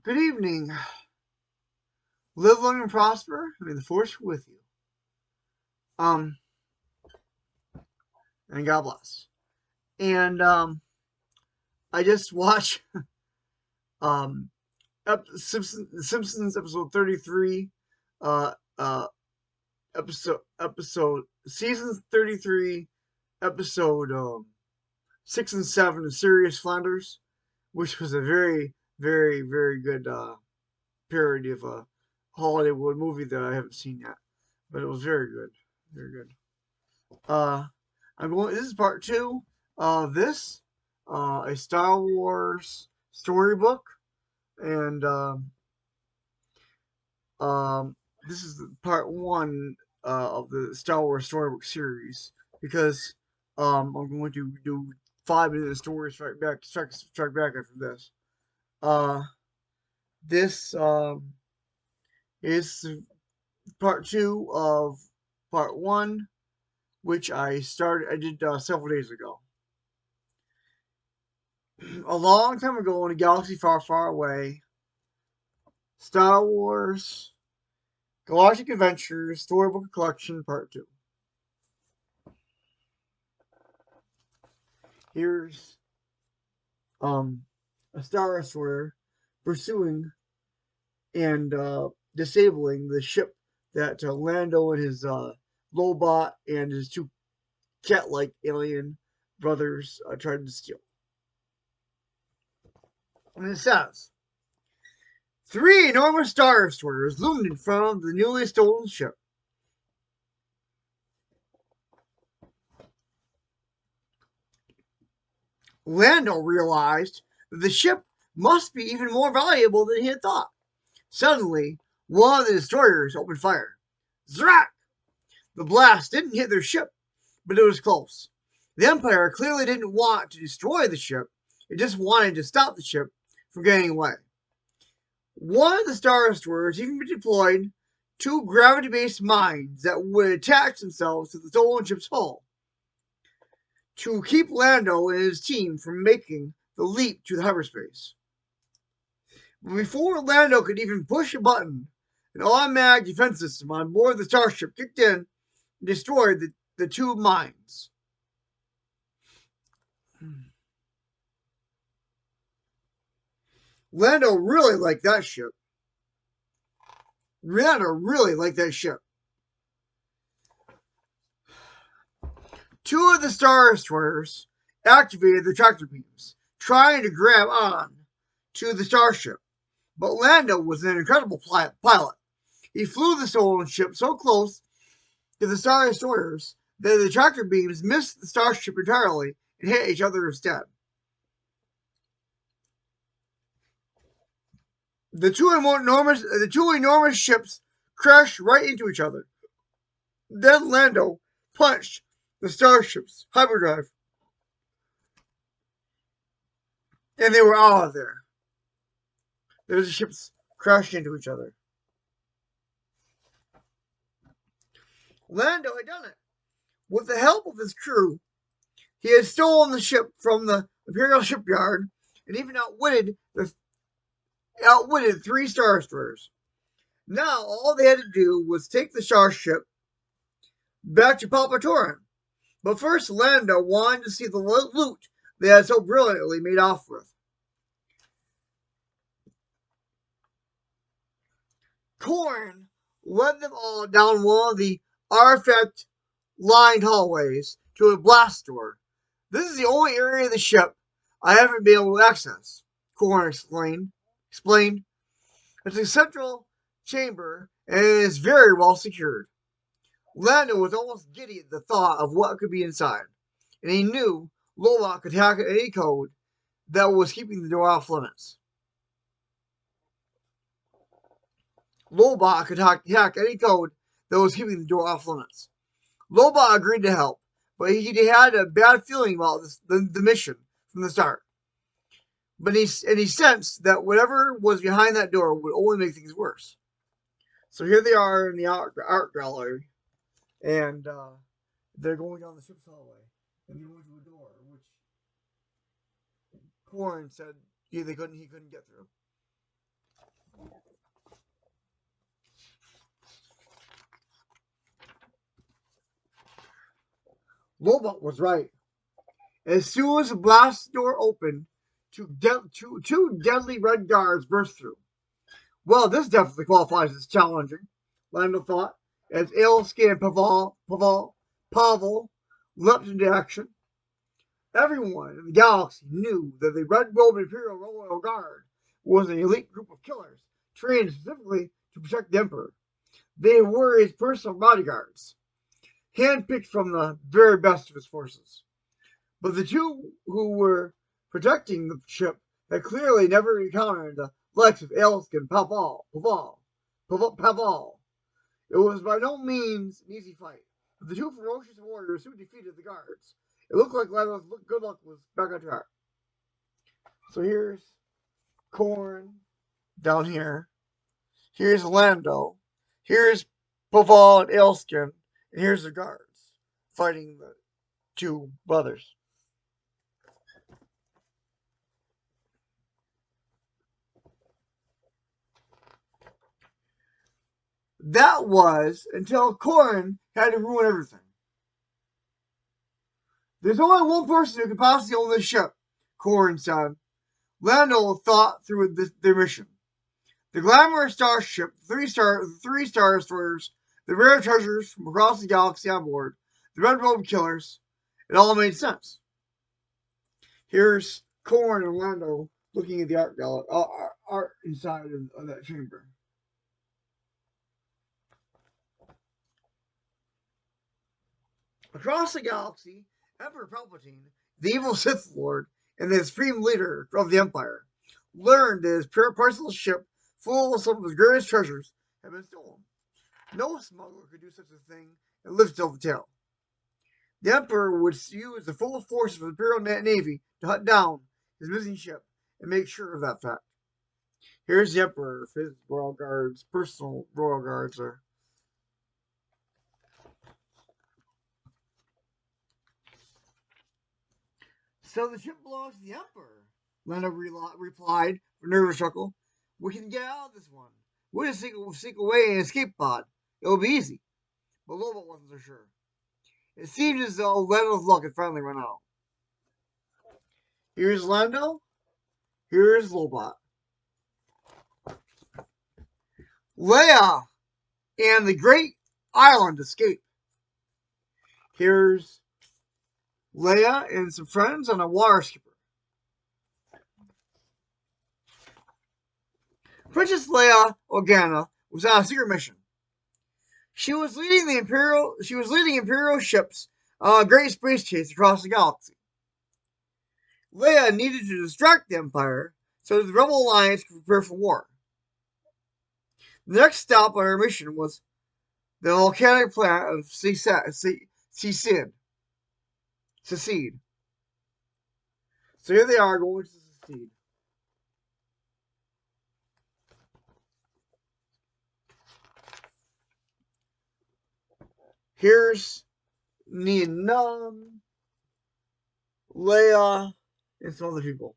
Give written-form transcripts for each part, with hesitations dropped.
Good evening. Live long and prosper. May the force be with you. Um, and God bless. And I just watched um Simpsons episode 33, uh uh episode season 33, episode 6 and 7 of Serious Flanders, which was a very good parody of a Hollywood movie that I haven't seen yet, but it was very good, very good. Uh, I'm going. This is part two of this, a Star Wars storybook, and um, this is part one of the Star Wars storybook series because I'm going to do 5 minute stories strike back after this. Uh, this is part two of part one, which I did several days ago. A long time ago in a galaxy far away, Star Wars Galactic Adventures Storybook Collection Part 2. Here's a Star Destroyer pursuing and disabling the ship that Lando and his Lobot and his two cat-like alien brothers tried to steal. And it says, 3 enormous Star Destroyers loomed in front of the newly stolen ship. Lando realized that the ship must be even more valuable than he had thought. Suddenly, one of the destroyers opened fire. Zrak! The blast didn't hit their ship, but it was close. The Empire clearly didn't want to destroy the ship, it just wanted to stop the ship from getting away. One of the Star Destroyers even deployed 2 gravity-based mines that would attach themselves to the stolen ship's hull to keep Lando and his team from making the leap to the hyperspace. But before Lando could even push a button, an automatic defense system on board the starship kicked in and destroyed the 2 mines. Lando really liked that ship. Lando really liked that ship. 2 of the Star Destroyers activated the tractor beams, trying to grab on to the starship. But Lando was an incredible pilot. He flew the stolen ship so close to the Star Destroyers that the tractor beams missed the starship entirely and hit each other instead. The two enormous ships crashed right into each other. Then Lando punched the starship's hyperdrive, and they were out of there. The ships crashed into each other. Lando had done it. With the help of his crew, he had stolen the ship from the Imperial shipyard and even outwitted 3 Star Destroyers. Now all they had to do was take the starship back to Palpatoran. But first, Lando wanted to see the loot they had so brilliantly made off with. Corn led them all down one of the artifact-lined hallways to a blast door. This is the only area of the ship I haven't been able to access, Corn explained. It's a central chamber and it is very well secured. Lando was almost giddy at the thought of what could be inside, and he knew Lobot could hack any code that was keeping the door off limits. Lobot could hack any code that was keeping the door off limits. Lobot agreed to help, but he had a bad feeling about the mission from the start. But he sensed that whatever was behind that door would only make things worse. So here they are in the art gallery, and they're going down the ship's hallway, and they're going to a door which Corn said he couldn't get through. Lobot was right. As soon as the blast door opened, two deadly red guards burst through. Well, this definitely qualifies as challenging, Lando thought, as Ilsky and Pavel leapt into action. Everyone in the galaxy knew that the Red Robe Imperial Royal Guard was an elite group of killers trained specifically to protect the Emperor. They were his personal bodyguards, handpicked from the very best of his forces. But the two who were protecting the ship had clearly never encountered the likes of Elsk and Paval. It was by no means an easy fight, but the two ferocious warriors soon defeated the guards. It looked like Lando's good luck was back on track. So here's Korn down here. Here's Lando. Here's Paval and Elskin. And here's the guards fighting the two brothers. That was until Korn had to ruin everything. There's only one person who could possibly own this ship, Korn said. Lando thought through their mission. The glamorous starship, three star destroyers, the rare treasures from across the galaxy on board, the Red Robe killers. It all made sense. Here's Korn and Lando looking at the art inside of that chamber. Across the galaxy, Emperor Palpatine, the evil Sith Lord and the supreme leader of the Empire, learned that his personal ship, full of some of his greatest treasures, had been stolen. No smuggler could do such a thing and live to tell the tale. The Emperor would use the full force of the Imperial Navy to hunt down his missing ship and make sure of that fact. Here's the Emperor, his royal guards, personal royal guards are. So the ship belongs to the Emperor, Lando replied with a nervous chuckle. We can get out of this one. We'll just sneak away in an escape pod. It'll be easy. But Lobot wasn't so sure. It seemed as though Lando's luck had finally run out. Here's Lando. Here's Lobot. Leia and the Great Island escape. Here's Leia and some friends on a water skipper. Princess Leia Organa was on a secret mission. She was leading Imperial ships on a great space chase across the galaxy. Leia needed to distract the Empire so that the Rebel Alliance could prepare for war. The next stop on her mission was the volcanic planet of Secede. So here they are going to Secede. Here's Nien, Leia, and some other people.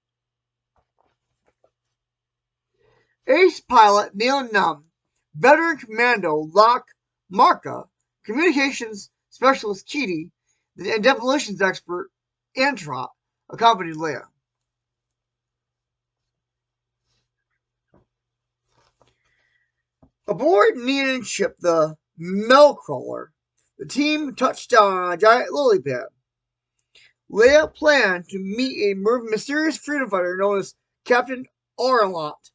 Ace pilot Neil Num, veteran commando Locke Marca, communications specialist Keaty, and demolitions expert Antrot accompanied Leia. Aboard Nian's ship, the Melcrawler, the team touched down on a giant lily pad. Leia planned to meet a mysterious freedom fighter known as Captain Arlott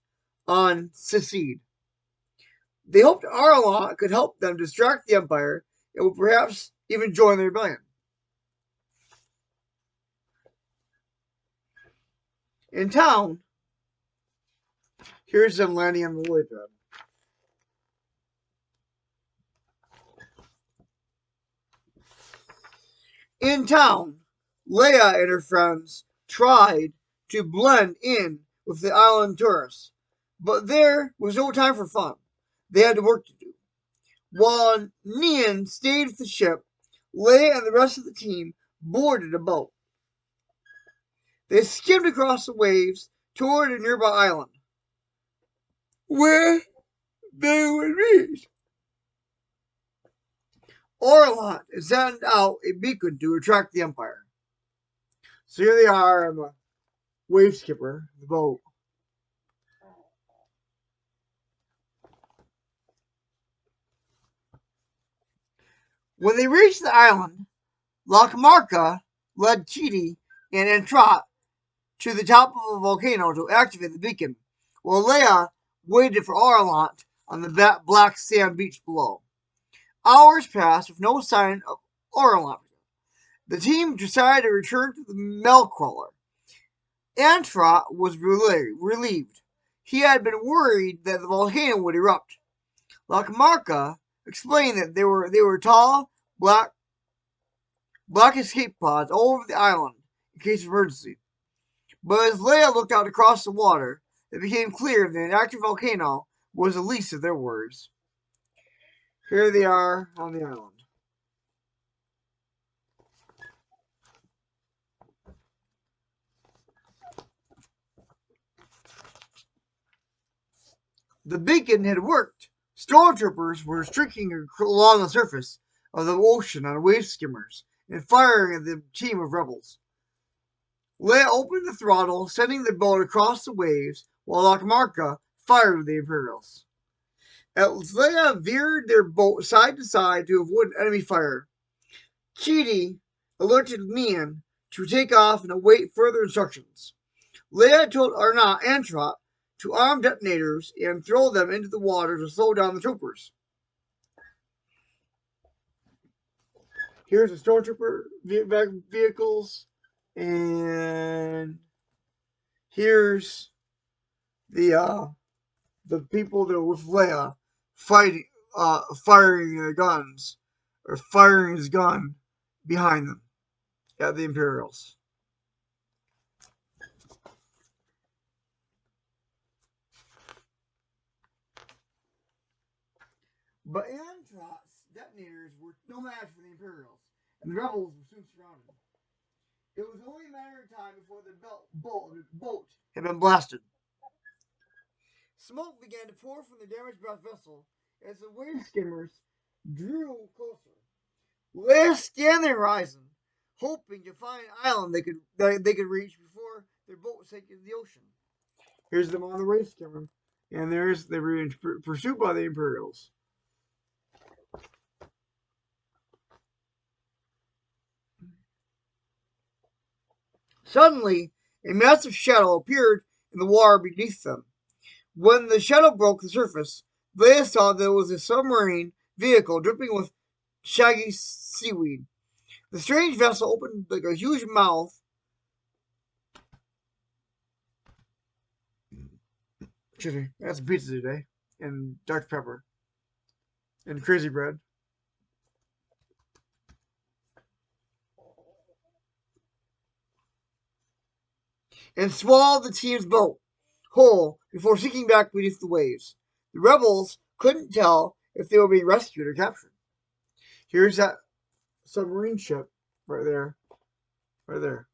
on Secede. They hoped Arlott could help them distract the Empire and would perhaps even join the rebellion. In town, here's them landing on the lily pad. In town, Leia and her friends tried to blend in with the island tourists, but there was no time for fun. They had work to do. While Nian stayed with the ship, Leia and the rest of the team boarded a boat. They skimmed across the waves toward a nearby island, where they would meet Orlant is sent out a beacon to attract the Empire. So here they are on the wave skipper, the boat. When they reached the island, Lachmarca led Chidi and Entrat to the top of a volcano to activate the beacon, while Leia waited for Orlant on the black sand beach below. Hours passed with no sign of Orlant. The team decided to return to the Melcrawler. Antrat was relieved. He had been worried that the volcano would erupt. Lachmarca explained that they were tall, black escape pods all over the island in case of emergency. But as Leia looked out across the water, it became clear that an active volcano was the least of their worries. Here they are on the island. The beacon had worked. Stormtroopers were streaking along the surface of the ocean on wave skimmers and firing at the team of rebels. Leia opened the throttle, sending the boat across the waves, while Lachmarca fired with the Imperials. As Leia veered their boat side to side to avoid enemy fire, Chidi alerted Nian to take off and await further instructions. Leia told Antrat to arm detonators and throw them into the water to slow down the troopers. Here's the stormtrooper vehicles, and here's the people that were with Leia fighting, firing their guns, or firing his gun behind them at the Imperials. But Antrat's detonators were no match for the Imperials, and the rebels were soon surrounded. It was only a matter of time before the boat had been blasted. Smoke began to pour from the damaged vessel as the wave skimmers drew closer. Leia scanned the horizon, hoping to find an island they could reach before their boat sank into the ocean. Here's them on the wave skimmer, and they were in pursuit by the Imperials. Suddenly, a massive shadow appeared in the water beneath them. When the shadow broke the surface, Leia saw that it was a submarine vehicle dripping with shaggy seaweed. The strange vessel opened like a huge mouth. Excuse me, I had some pizza today, and Dr. Pepper, and crazy bread. And swallowed the team's boat whole before sinking back beneath the waves. The rebels couldn't tell if they were being rescued or captured. Here's that submarine ship right there. Right there.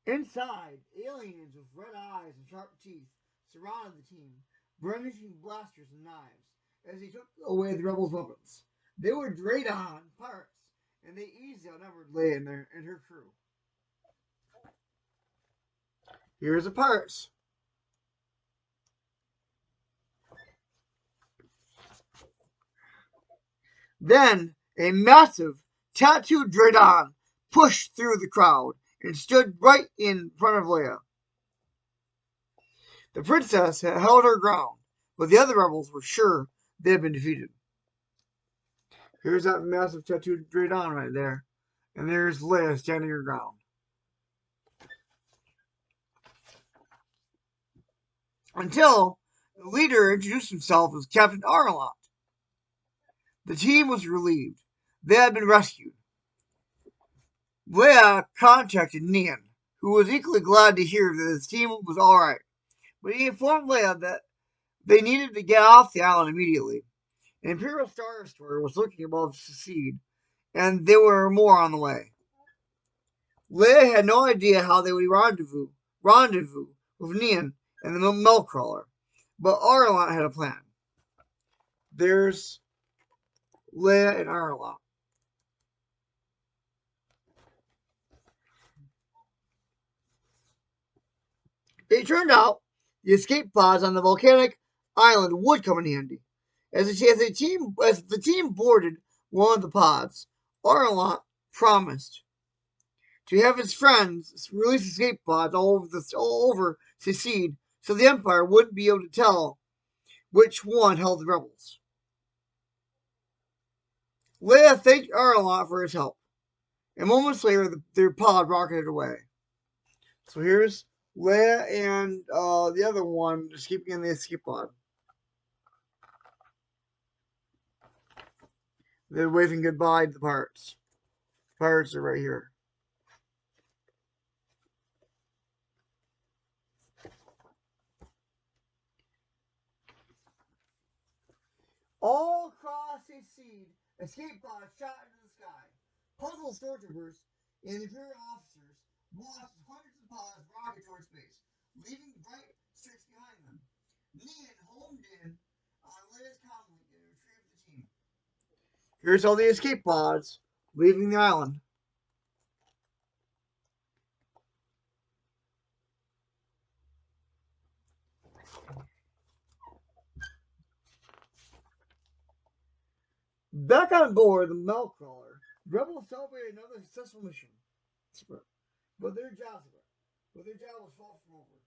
Inside, aliens with red eyes and sharp teeth surrounded the team, brandishing blasters and knives as they took away the rebels' weapons. They were Draydon pirates, and they easily outnumbered Leia and her crew. Here's the pirates. Then a massive, tattooed Draydon pushed through the crowd and stood right in front of Leia. The princess had held her ground, but the other rebels were sure they had been defeated. Here's that massive tattooed Draydon right there. And there's Leia standing her ground. Until the leader introduced himself as Captain Arlott. The team was relieved. They had been rescued. Leia contacted Nian, who was equally glad to hear that his team was alright. But he informed Leia that they needed to get off the island immediately. An Imperial Star Destroyer was looking above to succeed, and there were more on the way. Leia had no idea how they would rendezvous with Nian and the milk crawler, but Arlott had a plan. There's Leia and Arlott. It turned out the escape pods on the volcanic island would come in handy. As the team boarded one of the pods, Arlott promised to have his friends release escape pods all over Secede so the Empire wouldn't be able to tell which one held the rebels. Leia thanked Arlott for his help, and moments later their pod rocketed away. So here's Leia and the other one escaping in the escape pod. They're waving goodbye to the pirates. Pirates are right here. All across Secede, escape pods shot into the sky. Puzzled stormtroopers and Imperial officers watched hundreds of pods rocket towards space, leaving bright streaks behind them. Nian homed in on Leia's comlink and retrieved the team. Here's all the escape pods leaving the island. Back on board the milk crawler, the rebels celebrated another successful mission. But their job was far from over.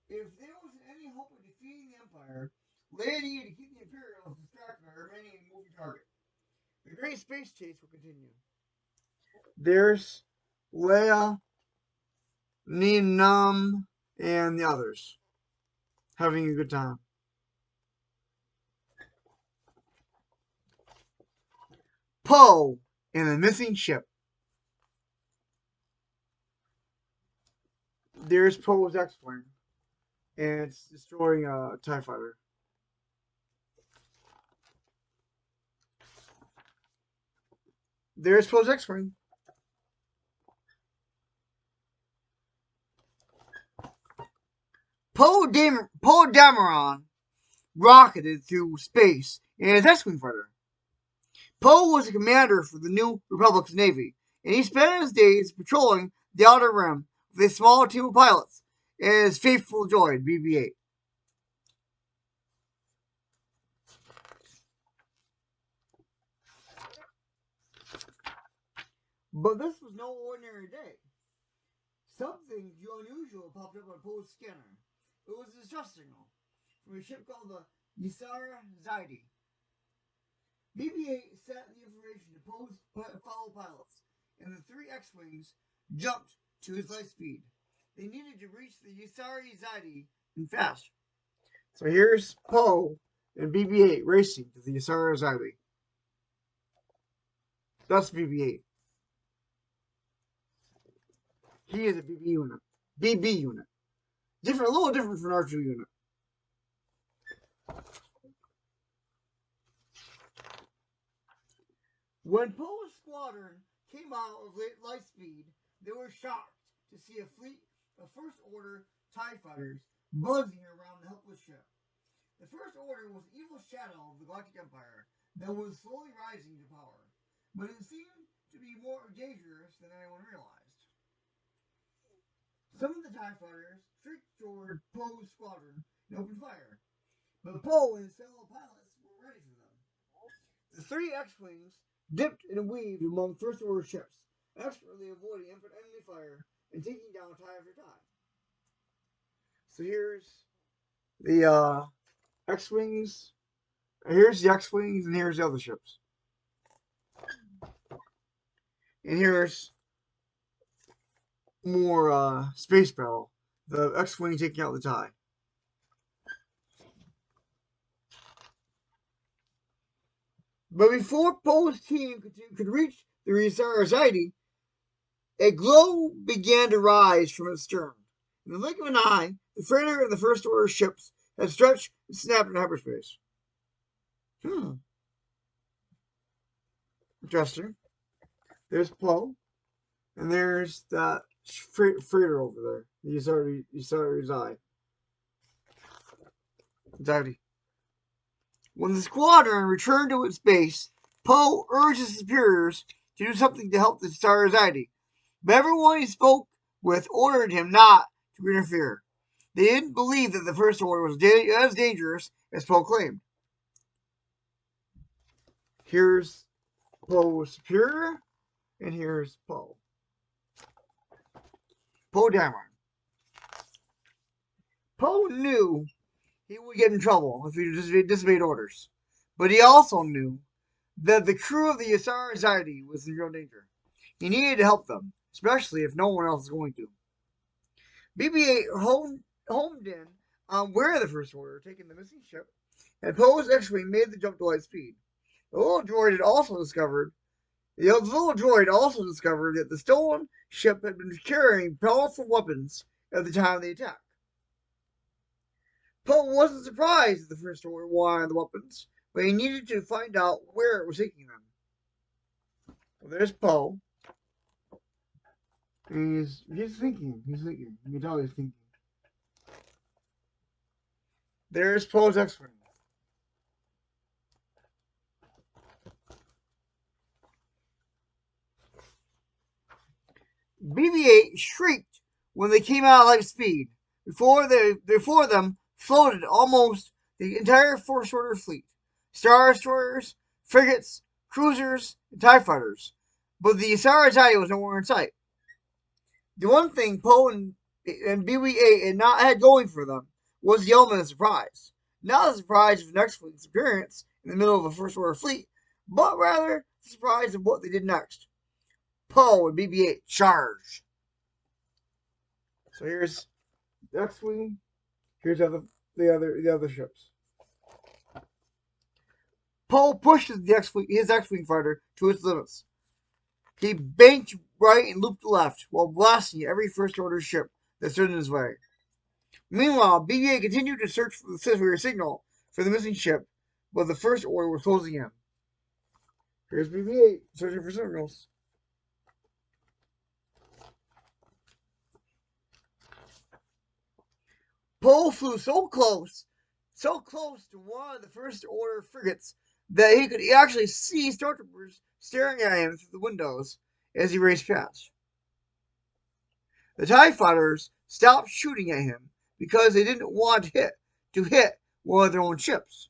If there was any hope of defeating the Empire, Leia needed to keep the Imperials distracted by remaining a moving target. The great space chase will continue. There's Leia, Nien and the others having a good time. Poe and the missing ship. There's Poe's X-Wing, and it's destroying a TIE fighter. There's Poe's X-Wing. Poe Dameron rocketed through space in his X-Wing fighter. Poe was a commander for the New Republic's Navy, and he spent his days patrolling the Outer Rim with a small team of pilots and his faithful droid, BB-8. But this was no ordinary day. Something unusual popped up on Poe's scanner. It was a distress signal from a ship called the Ysara Zaidi. BB-8 sent the information to Poe's fellow pilots, and the three X-Wings jumped to his light speed. They needed to reach the Ysara Zaidi and fast. So here's Poe and BB-8 racing to the Ysara Zaidi. That's BB-8. He is a BB unit. BB unit. A little different from R2 unit. When Poe's squadron came out of light speed, they were shocked to see a fleet of First Order TIE fighters buzzing around the helpless ship. The First Order was an evil shadow of the Galactic Empire that was slowly rising to power, but it seemed to be more dangerous than anyone realized. Some of the TIE fighters streaked toward Poe's squadron and opened fire, but Poe and his fellow pilots were ready for them. The three X-Wings dipped and weaved among First Order ships, expertly avoiding enemy fire and taking down TIE after TIE. So here's the X-Wings. Here's the X-Wings, and here's the other ships. And here's more space battle. The X-Wing taking out the TIE. But before Poe's team could reach the Ysara Zaidi, a glow began to rise from its stern. In the blink of an eye, the freighter and the First Order ships had stretched and snapped into hyperspace. Interesting. There's Poe And there's that freighter over there. You saw his eye. Exactly. When the squadron returned to its base, Poe urged his superiors to do something to help the Star Anxiety, but everyone he spoke with ordered him not to interfere. They didn't believe that the First Order was as dangerous as Poe claimed. Here's Poe's superior, and here's Poe. Poe Dameron. Poe knew he would get in trouble if he disobeyed orders, but he also knew that the crew of the Star Anxiety was in real danger. He needed to help them, especially if no one else was going to. BB-8 homed in on where the First Order had taken the missing ship, and Poe's X-Wing made the jump to light speed. The little droid also discovered that the stolen ship had been carrying powerful weapons at the time of the attack. Poe wasn't surprised that the First Order wanted the weapons, but he needed to find out where it was taking them. Well, there's Poe. He's thinking. You can tell he's thinking. There's Poe's X-Wing. BB-8 shrieked when they came out at light speed. Before them floated almost the entire First Order fleet: Star Destroyers, frigates, cruisers, and TIE fighters. But the Star Anxiety was nowhere in sight. The one thing Poe and BB-8 had going for them was the element of surprise. Not the surprise of the X-Wing's appearance in the middle of a First Order fleet, but rather the surprise of what they did next. Poe and BB-8 charged. So here's the X-Wing. Here's the other ships. Poe pushes his X-Wing fighter to its limits. He banked right and looped left while blasting every First Order ship that stood in his way. Meanwhile, BB-8 continued to search for the signal for the missing ship, but the First Order was closing in. Here's BB-8 searching for signals. Poe flew so close to one of the First Order frigates that he could actually see stormtroopers staring at him through the windows as he raced past. The TIE fighters stopped shooting at him because they didn't want to hit one of their own ships.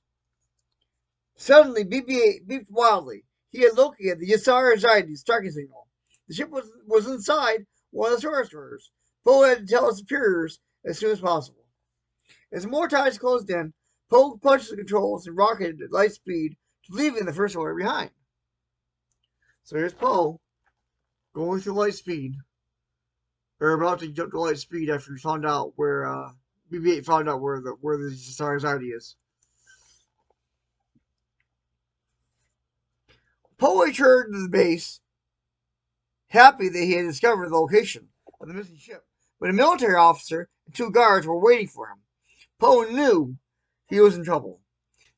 Suddenly, BB-8 beeped wildly. He had located the Star Anxiety's tracking signal. The ship was inside one of the Star Destroyers. Poe had to tell his superiors as soon as possible. As more TIEs closed in, Poe punched the controls and rocketed at light speed, leaving the First Order behind. So here's Poe going through light speed, or about to jump to light speed after he found out where BB-8 found out where the Star Anxiety is. Poe returned to the base, happy that he had discovered the location of the missing ship, but a military officer and 2 guards were waiting for him. Poe knew he was in trouble.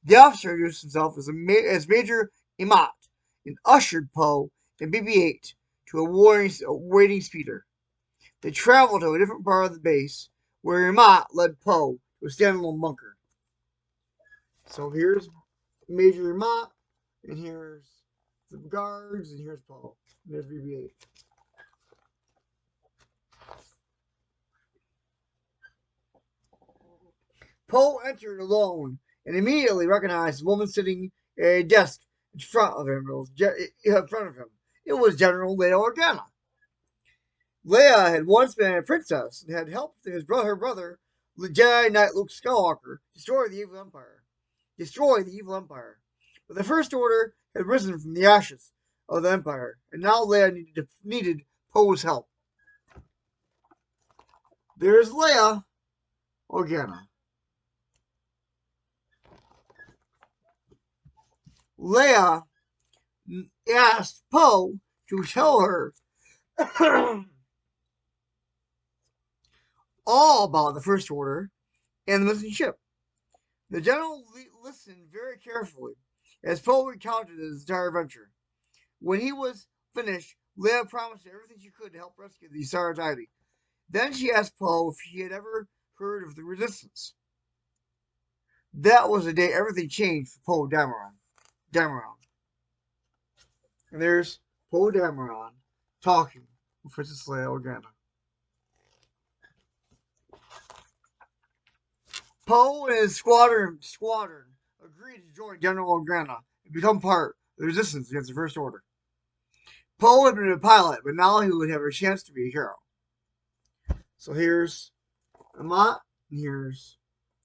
The officer introduced himself as Major Amat and ushered Poe and BB-8 to a waiting speeder. They traveled to a different part of the base, where Amat led Poe to a standalone bunker. So here's Major Amat, and here's the guards, and here's Poe. And there's BB-8. Poe entered alone and immediately recognized the woman sitting at a desk in front of him. It was General Leia Organa. Leia had once been a princess and had helped her brother, Jedi Knight Luke Skywalker, destroy the evil Empire. But the First Order had risen from the ashes of the Empire, and now Leia needed Poe's help. There's Leia Organa. Leia asked Poe to tell her all about the First Order and the missing ship. The general listened very carefully as Poe recounted his entire adventure. When he was finished, Leia promised everything she could to help rescue the Star Tidy. Then she asked Poe if he had ever heard of the Resistance. That was the day everything changed for Poe Dameron. And there's Poe Dameron talking with Princess Leia Organa. Poe and his squadron agreed to join General Organa and become part of the resistance against the First Order. Poe had been a pilot, but now he would have a chance to be a hero. So here's Amat, and here's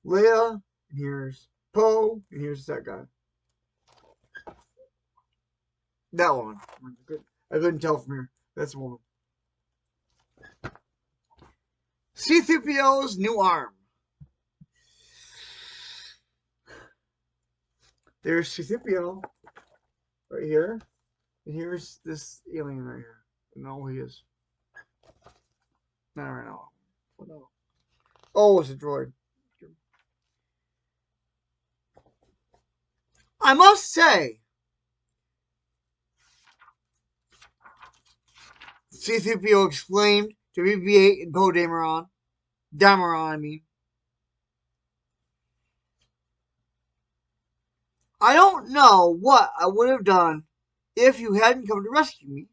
Leia, and here's Poe, and here's that guy. That woman. I couldn't tell from here. That's a woman. C-3PO's new arm. There's C-3PO right here, and here's this alien right here. No, he is. Not right now. No. Oh, it's a droid. I must say, C-3PO explained to BB-8 and Poe Dameron, I mean, I don't know what I would have done if you hadn't come to rescue me.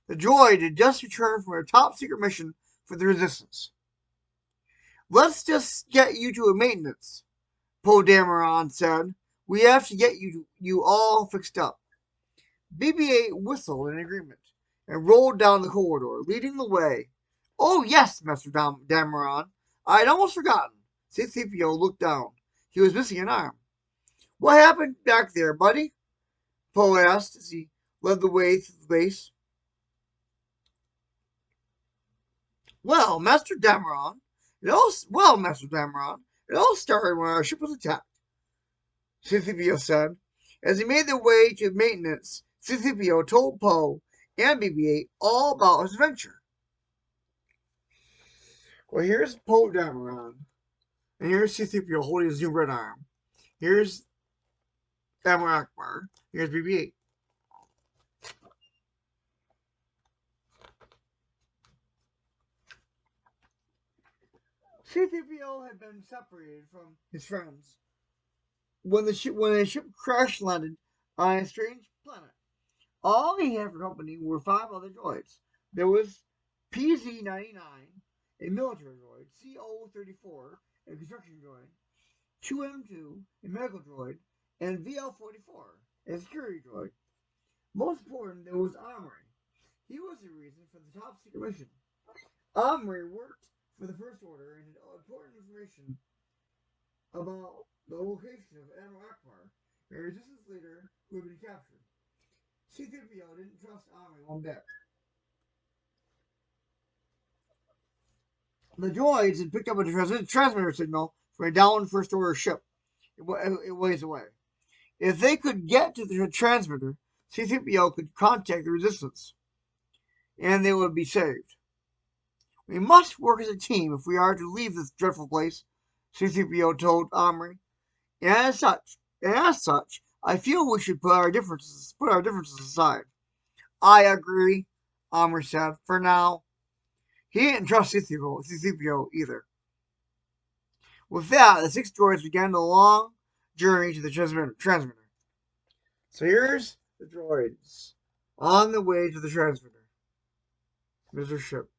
The droid had just returned from a top secret mission for the Resistance. Let's just get you to a maintenance, Poe Dameron said. We have to get you all fixed up. BB-8 whistled in agreement and rolled down the corridor, leading the way. Oh, yes, Master Dameron. I'd almost forgotten. C-3PO looked down. He was missing an arm. What happened back there, buddy? Poe asked as he led the way through the base. Well, Master Dameron, it all started when our ship was attacked, C-3PO said. As he made their way to maintenance, C-3PO told Poe and BB-8 all about his adventure. Well, here's Poe Dameron, and here's C-3PO holding his new red arm. Here's Admiral Akbar. Here's BB-8. C-3PO had been separated from his friends when the ship crash landed on a strange planet. All he had for company were 5 other droids. There was PZ-99, a military droid, CO-34, a construction droid, 2M2, a medical droid, and VL-44, a security droid. Most important, there was Omri. He was the reason for the top secret mission. Omri worked for the First Order and had important information about the location of Admiral Akbar, a resistance leader who had been captured. C-3PO didn't trust Omri one bit. The droids had picked up a transmitter signal from a downed First Order ship. It ways away. If they could get to the transmitter, C-3PO could contact the Resistance, and they would be saved. We must work as a team if we are to leave this dreadful place, C-3PO told Omri. And as such, I feel we should put our differences aside. I agree, Omri said. For now, he didn't trust C-3PO either. With that, the 6 droids began the long journey to the transmitter. So here's the droids on the way to the transmitter. Mr. Ship.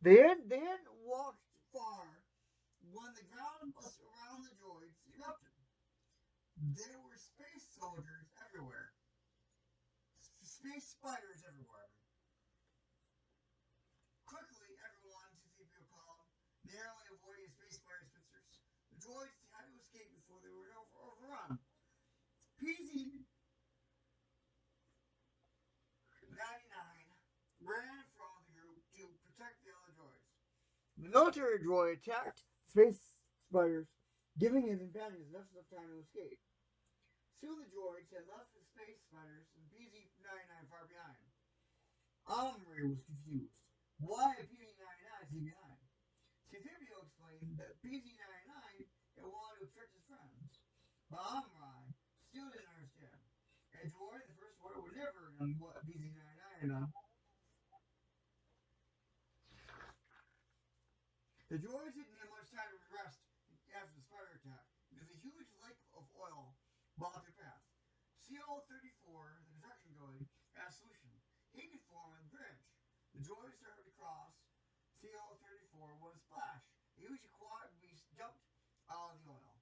They hadn't walked far when the ground around the droids erupted. There were space soldiers everywhere. Space spiders everywhere. Quickly, everyone, C-3PO called, narrowly avoiding space spider pincers. The droids had to escape before they were overrun. PZ-99 ran in front of the group to protect the other droids. The military droid attacked space spiders, giving his companions enough time to escape. Soon the droids had left the space spiders and PZ-99 far behind. Omri was confused. Why did PZ-99 stay behind? C-3PO explained PZ-99 and wanted to protect his friends. But Amrai still didn't understand. And droid, the first order, would never have done what PZ-99 had done. The droids didn't have much time to rest after the spider attack because a huge lake of oil blocked their path. CO-34, the construction droid, had a solution. He could form a bridge. The droid started to cross CO-34 with a splash. A huge aquatic beast jumped out of the oil.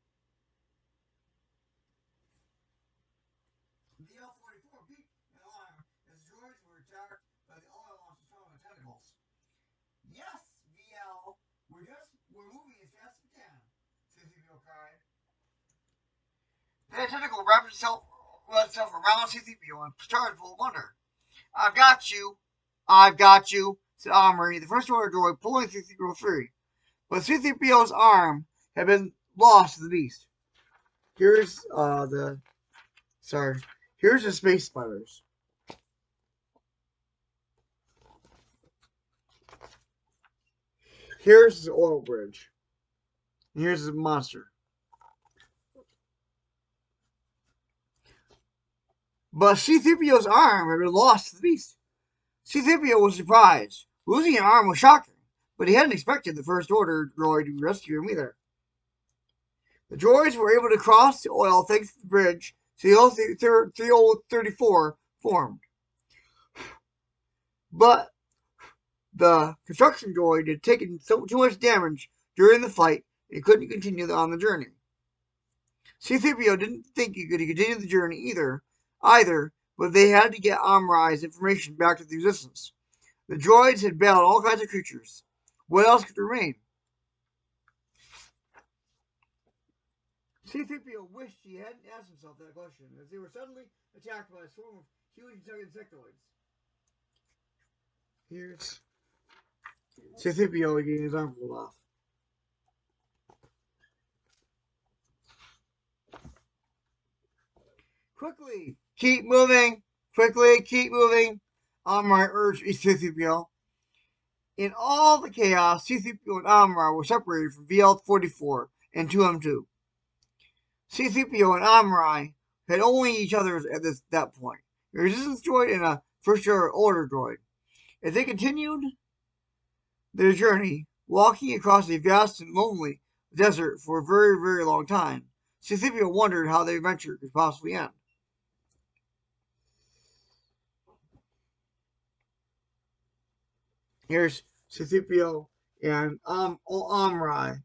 The L-44 beat an alarm as droids were attacked by the oil monster's tentacles. Yes, VL, we're moving as fast as we can, C-3PO cried. Then a tentacle wrapped itself around C-3PO and started full of wonder. I've got you, said Omri, the first order droid, pulling C-3PO free. But C-3PO's arm had been lost to the beast. Here's the space spiders. Here's the oil bridge. And here's the monster. But C-3PO's arm had been lost to the beast. C-3PO was surprised. Losing an arm was shocking, but he hadn't expected the First Order droid to rescue him either. The droids were able to cross the oil thanks to the bridge CO-34 formed. But the construction droid had taken too much damage during the fight and couldn't continue on the journey. C-3PO didn't think he could continue the journey either, but they had to get Amrai's information back to the Resistance. The droids had battled all kinds of creatures. What else could remain? C-3PO wished he hadn't asked himself that question, as they were suddenly attacked by a swarm of huge insectoids. Here's C-3PO getting his arm pulled off. Quickly, keep moving. Amrai urged C-3PO. In all the chaos, C-3PO and Amrai were separated from VL-44 and 2M2. C-3PO and Amrai had only each other at that point. A Resistance droid and a First Order droid. As they continued their journey, walking across a vast and lonely desert for a very, very long time, C-3PO wondered how their adventure could possibly end. Here's C-3PO and Amrai.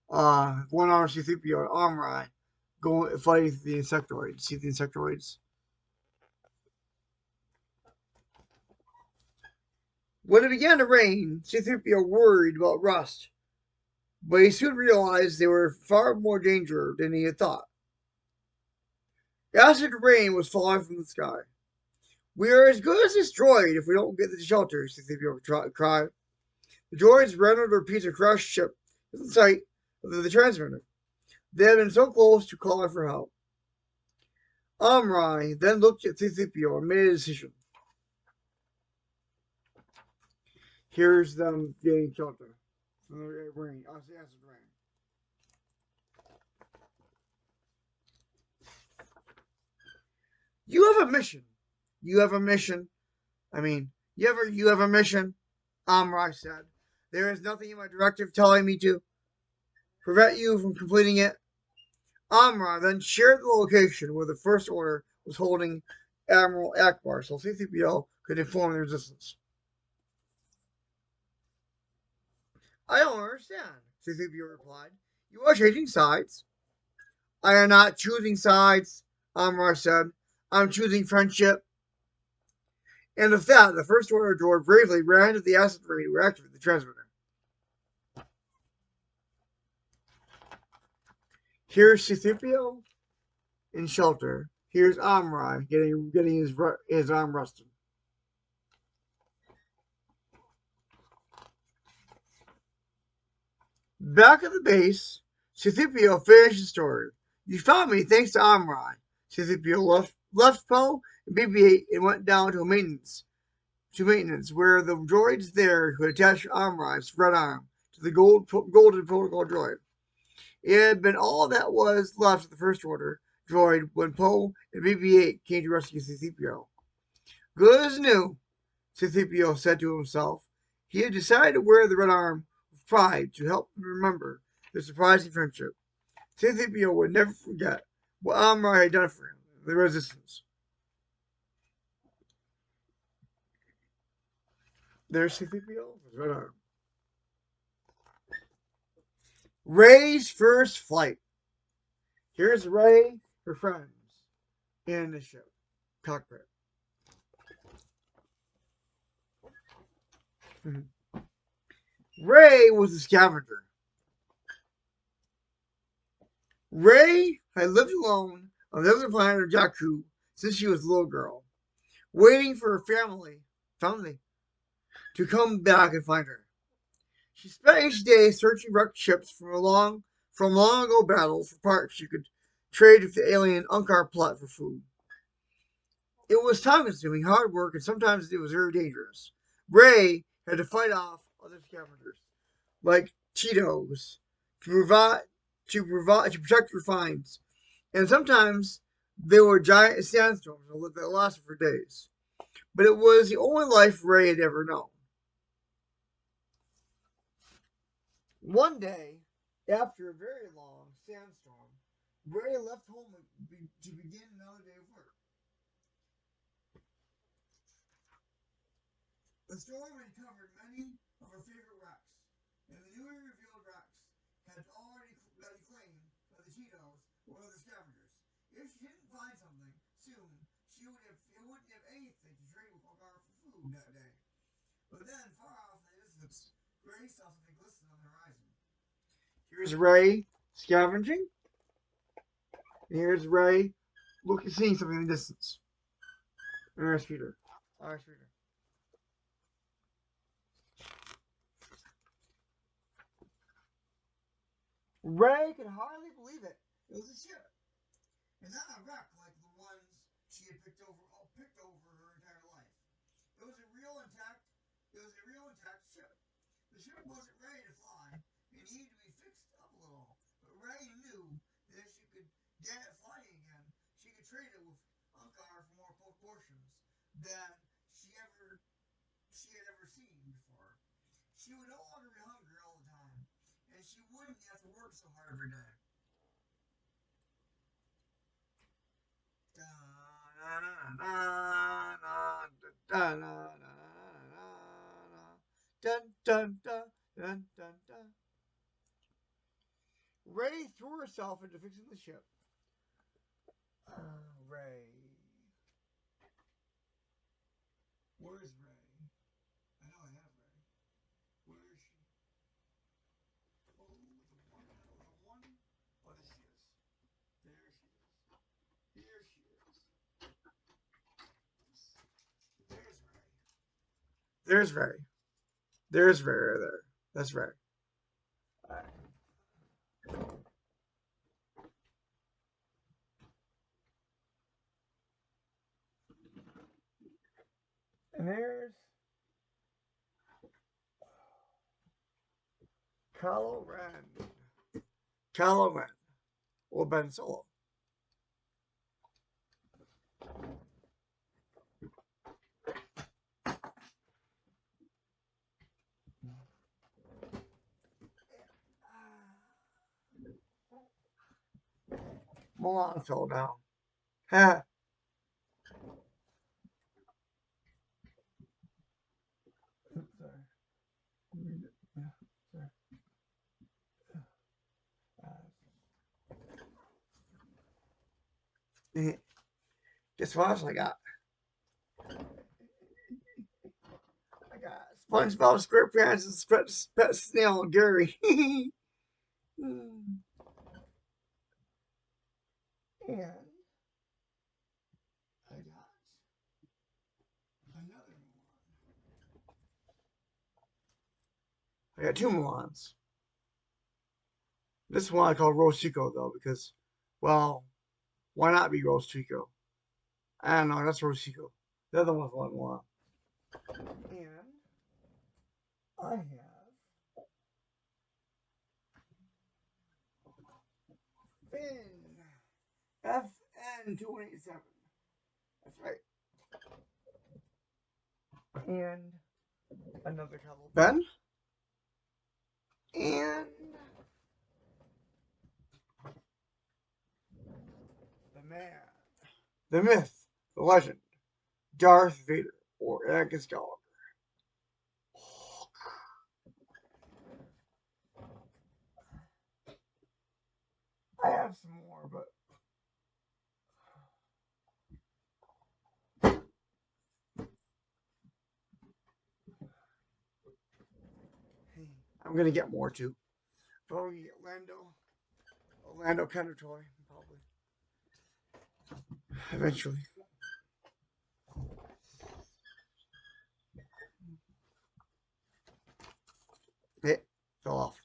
One armed C-3PO and Amrai going fighting the insectoids. See the insectoids? When it began to rain, C-3PO worried about rust, but he soon realized they were far more danger than he had thought. Acid rain was falling from the sky. We are as good as this droid if we don't get to the shelter, C-3PO cried. The droids ran under a piece of crashed ship in sight of the transmitter. They had been so close to calling for help. Amrai then looked at C-3PO and made a decision. Here's them getting shelter from the rain, acid rain. You have a mission. You have a mission, Amrai said. There is nothing in my directive telling me to prevent you from completing it. Amrai then shared the location where the First Order was holding Admiral Akbar so C-3PO could inform the Resistance. I don't understand, C-3PO replied. You are changing sides. I am not choosing sides, Amrai said. I'm choosing friendship. And with that, the First Order droid bravely ran to the acid rain to activate the transmitter. Here's C-3PO in shelter. Here's Amrai getting his arm rusted. Back at the base, C-3PO finished the story. You found me thanks to Amrai. C-3PO left Poe and BB-8 and went down to maintenance, where the droids there could attach Amrai's red arm to the golden protocol droid. It had been all that was left of the First Order droid when Poe and BB-8 came to rescue C-3PO. Good as new, C-3PO said to himself. He had decided to wear the red arm with pride to help him remember their surprising friendship. C-3PO would never forget what Amar had done for him, the Resistance. There's C-3PO with red arm. Rey's first flight. Here's Rey, her friends, in the ship cockpit. Rey was a scavenger. Rey had lived alone on the other planet of Jakku since she was a little girl, waiting for her family to come back and find her. She spent each day searching wrecked ships from long ago battles for parts she could trade with the alien Unkar plot for food. It was time-consuming, hard work, and sometimes it was very dangerous. Rey had to fight off other scavengers, like Cheetos, to protect her finds, and sometimes there were giant sandstorms that lasted for days. But it was the only life Rey had ever known. One day, after a very long sandstorm, Rey left home to begin another day of work. The storm had covered many of her favorite wrecks, and the newly revealed wrecks had already been claimed by the Cheetos or other scavengers. If she didn't find something soon, it wouldn't have anything to trade with Hogar for food that day. But then, far off in the distance, Rey saw something glisten on the horizon. Here's Rey scavenging. And here's Rey seeing something in the distance. And there's Peter. There's Peter. Rey could hardly believe it. It was a ship, and not a wreck like the ones she had picked over her entire life. It was a real intact ship. The ship wasn't ready to fly. It needed to be fixed up a little. But Rey knew that if she could get it flying again, she could trade it with Unkar for more proportions than she had ever seen before. She would no longer be hungry all the time, and she wouldn't have to work so hard every day. Rey threw herself into fixing the ship. Rey. Where's Rey? I know I have Rey. Where is she? Oh, the one. Oh, there she is. There she is. Here she is. There's Rey. There's Rey. There's Rey right there. That's Rey. And there's Kylo Ren. Kylo Ren. Or Ben Solo. Milan fell down. Ha. Guess what else I got? I got SpongeBob SquarePants and Pet Snail Gary. And I got another Milan. I got two Milans. This one I call Rose Chico though because, well, why not be Rose Chico? I don't know. That's Rose Chico. The other one's one Milan. And I have N2187. That's right. And another double pen. And the man, the myth, the legend, Darth Vader, or Anakin Skywalker. I have some more, but I'm gonna get more too. Probably get Lando Kenner toy, probably eventually. It fell off.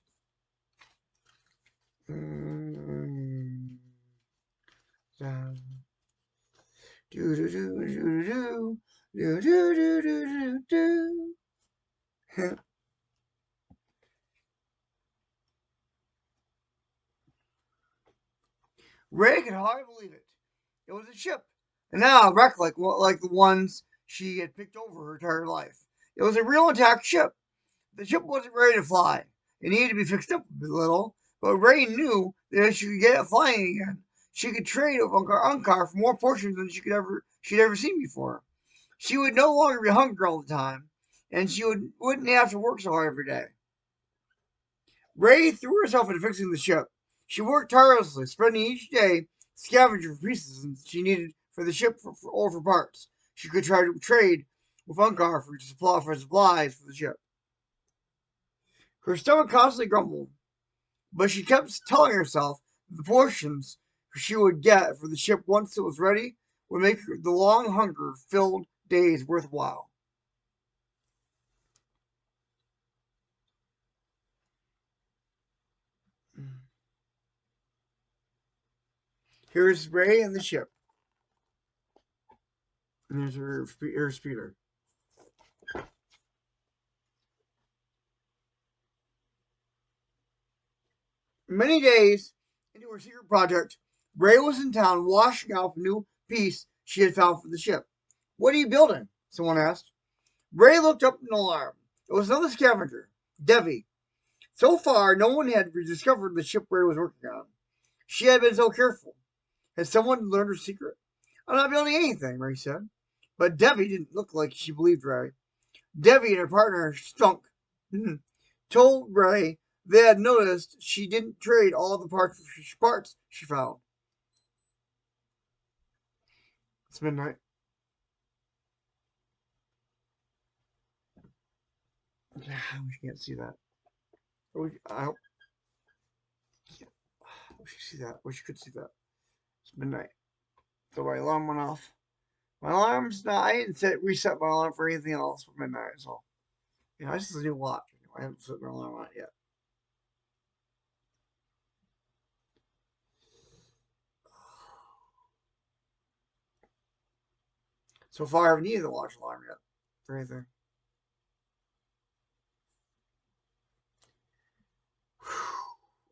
Do do do do do do do do do do do. Ray could hardly believe it. It was a ship, and now a wreck like the ones she had picked over her entire life. It was a real intact ship. The ship wasn't ready to fly. It needed to be fixed up a little, but Ray knew that if she could get it flying again, she could trade with Unkar for more portions than she'd ever seen before. She would no longer be hungry all the time, and she wouldn't have to work so hard every day. Ray threw herself into fixing the ship. She worked tirelessly, spending each day scavenging for pieces she needed for the ship or for parts. She could try to trade with Unkar for supplies for the ship. Her stomach constantly grumbled, but she kept telling herself that the portions she would get for the ship once it was ready would make the long hunger-filled days worthwhile. Here's Ray and the ship. And there's her speeder. Many days into her secret project, Ray was in town washing out the new piece she had found for the ship. What are you building? Someone asked. Ray looked up in alarm. It was another scavenger, Devi. So far, no one had discovered the ship Ray was working on. She had been so careful. Had someone learned her secret? I'm not building anything, Ray said. But Devi didn't look like she believed Ray. Devi and her partner, Stunk, told Ray they had noticed she didn't trade all the parts she found. It's midnight. We can't see that. I wish you could see that. Wish you could see that. It's midnight. So my alarm went off. My alarm's not. I didn't reset my alarm for anything else for midnight. So, this is a new watch. I haven't set my alarm on it yet. So far, I haven't needed the watch alarm yet for anything.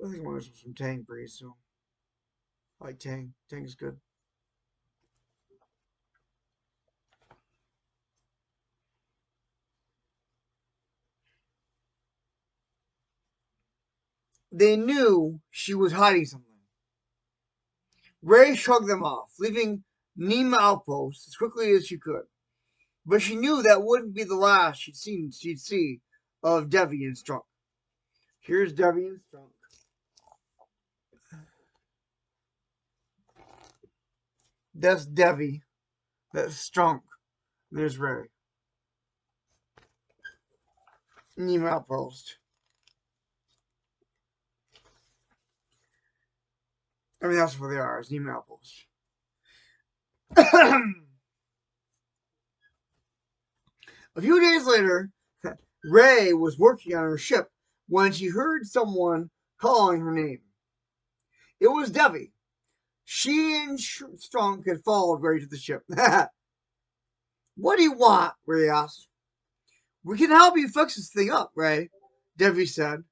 I think I'm going to get some Tang pretty soon. I like Tang. Tang is good. They knew she was hiding something. Ray shrugged them off, leaving Nima outpost as quickly as she could. But she knew that wouldn't be the last she'd see of Devi and Strunk. Here's Devi and Strunk. That's Devi. That's Strunk. There's Ray. Nima outpost. I mean, that's where they are. It's Nima outpost. A few days later, Ray was working on her ship when she heard someone calling her name. It was Devi. She and Strunk had followed Ray to the ship. What do you want? Ray asked. We can help you fix this thing up, Ray, Devi said.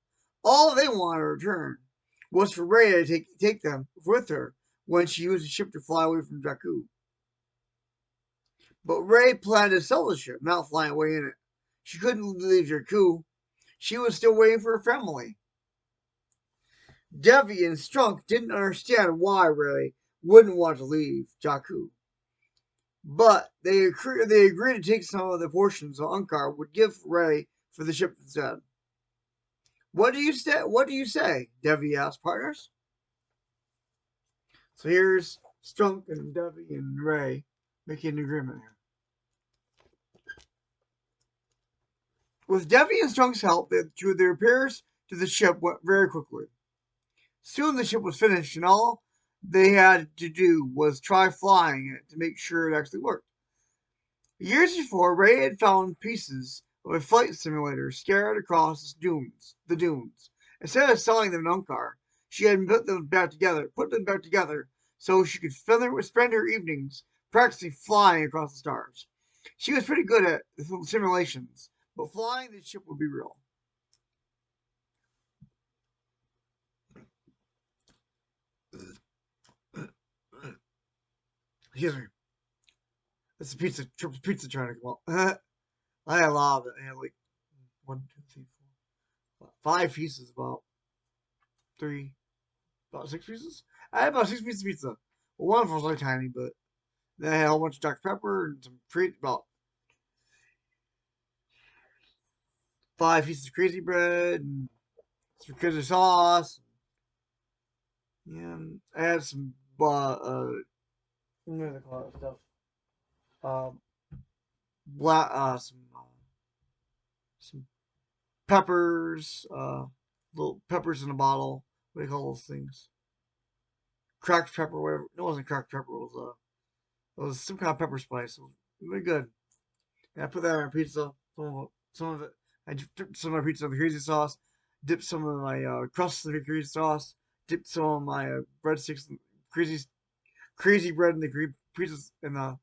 All they wanted in return was for Ray to take them with her when she used the ship to fly away from Jakku. But Ray planned to sell the ship, not fly away in it. She couldn't leave Jakku. She was still waiting for her family. Devi and Strunk didn't understand why Ray wouldn't want to leave Jakku. But they agreed to take some of the portions of Unkar would give Ray for the ship instead. What do you say? What do you say? Devi asked partners. So here's Strunk and Devi and Ray making an agreement here. With Devi and Strunk's help, the repairs to the ship went very quickly. Soon the ship was finished, and all they had to do was try flying it to make sure it actually worked. Years before, Ray had found pieces of a flight simulator scattered across the dunes. Instead of selling them in Unkar, she had put them back together, so she could spend her evenings practicing flying across the stars. She was pretty good at the simulations, but flying the ship would be real. Excuse me. It's a triple pizza trying to come up. I had a lot of it. I had like 1, 2, 3, 4, 5 pieces, about 6 pieces. I had about 6 pieces of pizza. Well, one of them was really tiny, but then I had a whole bunch of Dr. Pepper and about 5 pieces of crazy bread and some crazy sauce. Yeah, I had some what do they call it stuff? Um, some peppers, little peppers in a bottle. What do you call those things? Cracked pepper, whatever. No, it wasn't cracked pepper. It was some kind of pepper spice. It was really good. And I put that on my pizza. Some of it. I dipped some of my pizza in the crazy sauce. Dipped some of my crust in the crazy sauce. Dipped some of my breadsticks in crazy bread in the pizzas in the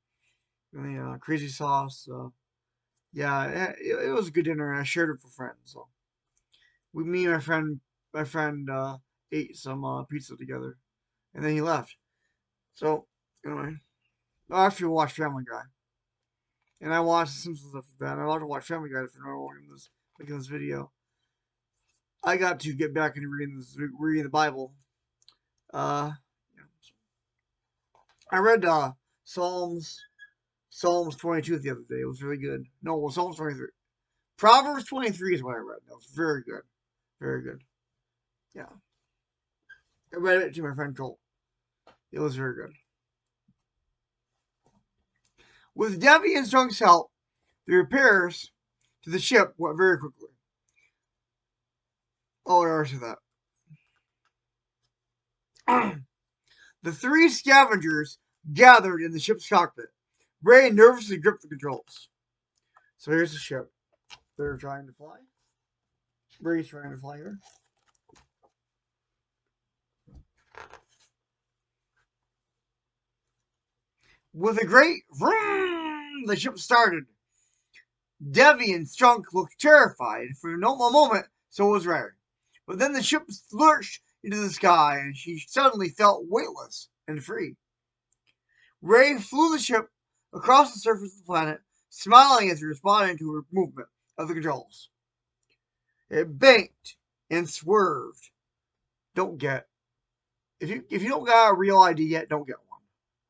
crazy sauce. Yeah, it was a good dinner, and I shared it for friends. So me and my friend ate some pizza together, and then he left. So anyway, I actually watched Family Guy, and I watched The Simpsons after that. And I love to watch Family Guy if you're not making this video. I got to get back into reading the Bible. Uh, I read Psalms 22 the other day. It was really good. No, well, Psalms 23. Proverbs 23 is what I read. That was very good. Very good. Yeah. I read it to my friend Colt. It was very good. With Devi and Strunk's help, the repairs to the ship went very quickly. Oh, I already said that. The 3 scavengers gathered in the ship's cockpit. Ray nervously gripped the controls. So here's the ship. They're trying to fly. Ray's trying to fly here. With a great vroom, the ship started. Devi and Strunk looked terrified for a moment, so was Ray. But then the ship lurched into the sky, and she suddenly felt weightless and free. Ray flew the ship across the surface of the planet, smiling as he responded to her movement of the controls. It banked and swerved. Don't get. If you don't got a real ID yet, don't get one.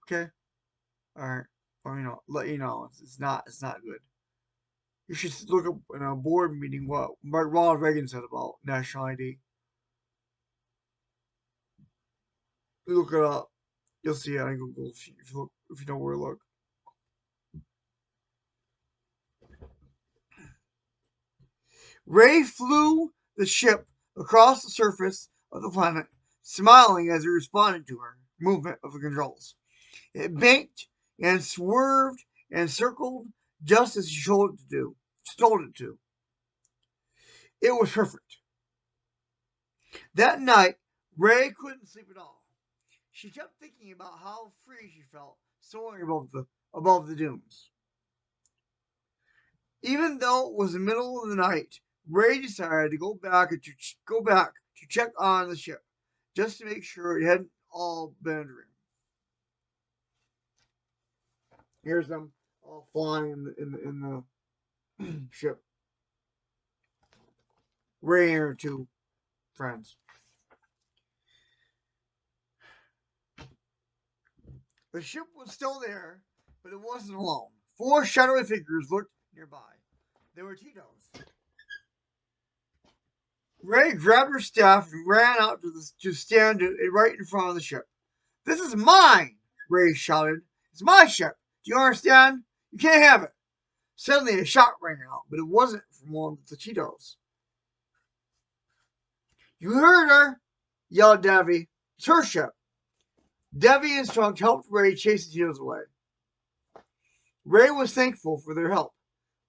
Okay? Alright. Or let you know. It's not good. You should look up in a board meeting what Ronald Reagan said about national ID. Look it up. You'll see it on Google if you know where to look. Ray flew the ship across the surface of the planet, smiling as he responded to her movement of the controls. It banked and swerved and circled just as she told it to. It was perfect. That night, Ray couldn't sleep at all. She kept thinking about how free she felt soaring above the dunes. Even though it was the middle of the night, Ray decided to go back to check on the ship, just to make sure it hadn't all been a dream. Here's them all flying in the ship. Ray and her two friends. The ship was still there, but it wasn't alone. Four shadowy figures looked nearby. They were Tito's. Ray grabbed her staff and ran out to stand right in front of the ship. "This is mine!" Ray shouted. "It's my ship. Do you understand? You can't have it." Suddenly a shot rang out, but it wasn't from one of the Cheetos. "You heard her!" yelled Davy. "It's her ship." Davy and Strunk helped Ray chase the Cheetos away. Ray was thankful for their help.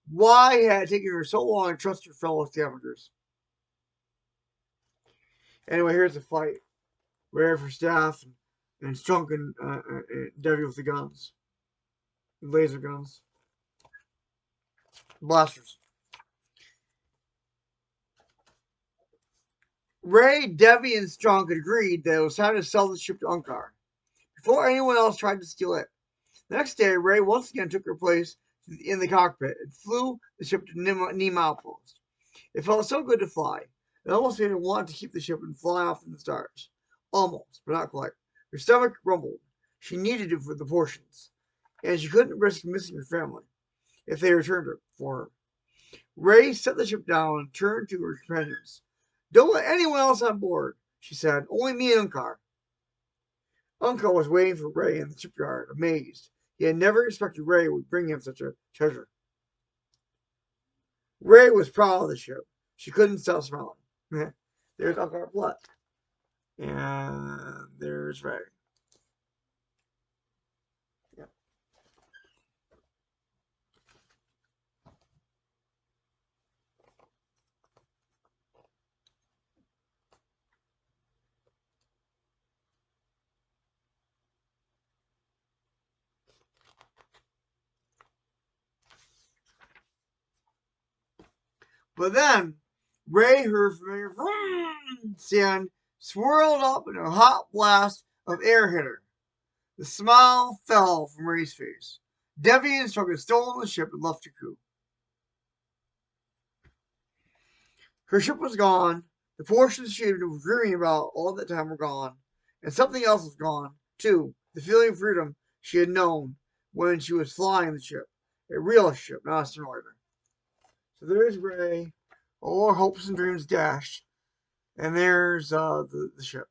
Why had it taken her so long to trust her fellow scavengers? Anyway, here's the fight. Ray for staff and Strunk and Davy with the guns. Laser guns. Blasters. Ray, Devi, and Strunk agreed that it was time to sell the ship to Unkar before anyone else tried to steal it. The next day, Ray once again took her place in the cockpit and flew the ship to Nima Outpost. It felt so good to fly. It almost made her want to keep the ship and fly off in the stars. Almost, but not quite. Her stomach rumbled. She needed it for the portions, and she couldn't risk missing her family if they returned her for her. Ray set the ship down and turned to her companions. "Don't let anyone else on board," she said. "Only me and Unkar." Unkar was waiting for Ray in the shipyard, amazed. He had never expected Ray would bring him such a treasure. Ray was proud of the ship. She couldn't stop smiling. There's Unkar Blood. And there's Ray. Yeah. But then Ray heard familiar sound swirled up and a hot blast of air hit her. The smile fell from Ray's face. Devi and Strunk had stolen the ship and left Jakku. Her ship was gone. The portions she had been dreaming about all that time were gone. And something else was gone, too. The feeling of freedom she had known when she was flying the ship. A real ship, not a simulator. So there's Ray. All her hopes and dreams dashed. And there's the ship.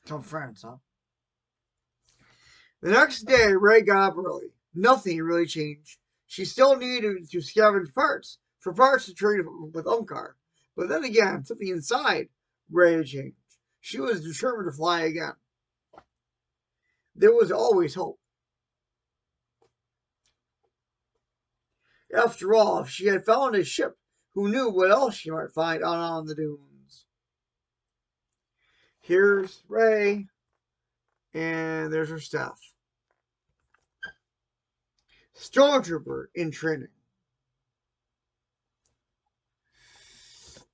Some friends, huh? The next day, Ray got up early. Nothing really changed. She still needed to scavenge parts for parts to trade with Unkar. But then again, something inside Ray had changed. She was determined to fly again. There was always hope. After all, if she had found a ship, who knew what else she might find out on the dunes? Here's Ray, and there's her staff. Stormtrooper in training.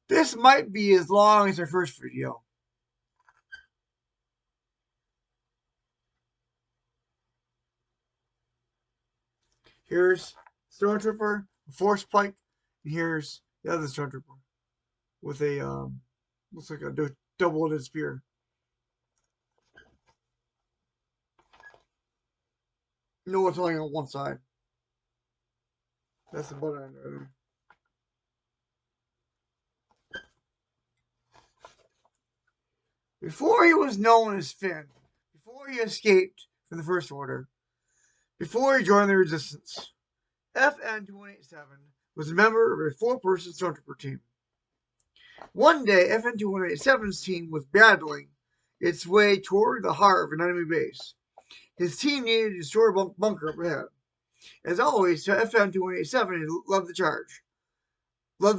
This might be as long as our first video. Here's Stormtrooper, Force Pike, and here's the other Stormtrooper with a looks like a double-headed spear. No, it's only on one side. That's the butt end right there. Before he was known as Finn, before he escaped from the First Order, before he joined the Resistance, FN-2187 was a member of a four-person Stormtrooper team. One day, FN-2187's team was battling its way toward the heart of an enemy base. His team needed to destroy a bunker up ahead. As always, FN-2187 loved the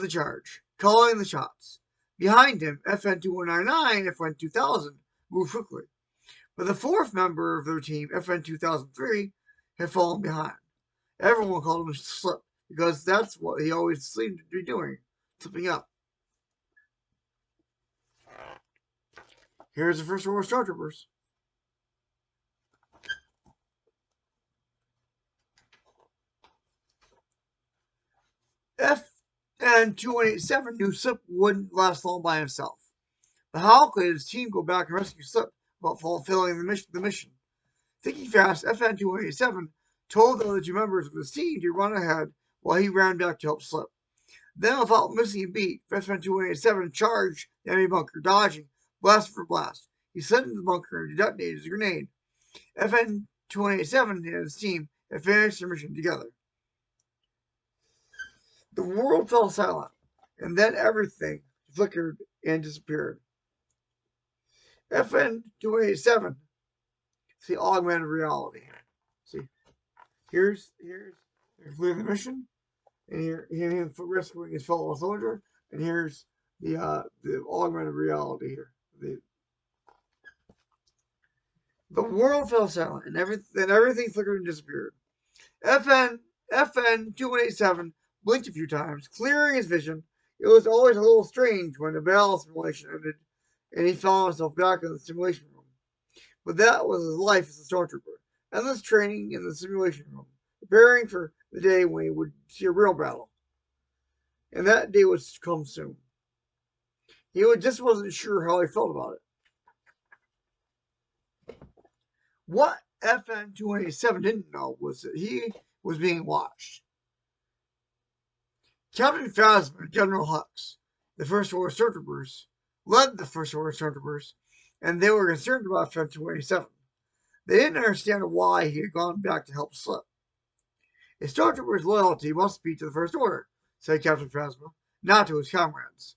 charge, calling the shots. Behind him, FN-2199 and FN-2000 moved quickly. But the fourth member of their team, FN-2003, had fallen behind. Everyone called him Slip, because that's what he always seemed to be doing, slipping up. Here's the First Order Stormtroopers. FN-2187 knew Slip wouldn't last long by himself. But how could his team go back and rescue Slip without fulfilling the mission? Thinking fast, FN-2187 told the other two members of his team to run ahead while he ran back to help Slip. Then, without missing a beat, FN-2187 charged the enemy bunker, dodging blast for blast. He slid into the bunker and detonated his grenade. FN-2187 and his team had finished their mission together. The world fell silent, and then everything flickered and disappeared. FN-287, see, augmented reality. See, here's the mission, and here him rescuing his fellow soldier, and here's the augmented reality here. The world fell silent, and everything flickered and disappeared. FN-2187 blinked a few times, clearing his vision. It was always a little strange when the battle simulation ended and he found himself back in the simulation room. But that was his life as a stormtrooper. Endless training in the simulation room, preparing for the day when he would see a real battle. And that day would come soon. He just wasn't sure how he felt about it. What FN-287 didn't know was that he was being watched. Captain Phasma and General Hux, the First Order Stormtroopers, led the First Order Stormtroopers, and they were concerned about FN-287. They didn't understand why he had gone back to help Slip. A Stormtrooper's loyalty must be to the First Order, said Captain Phasma, not to his comrades.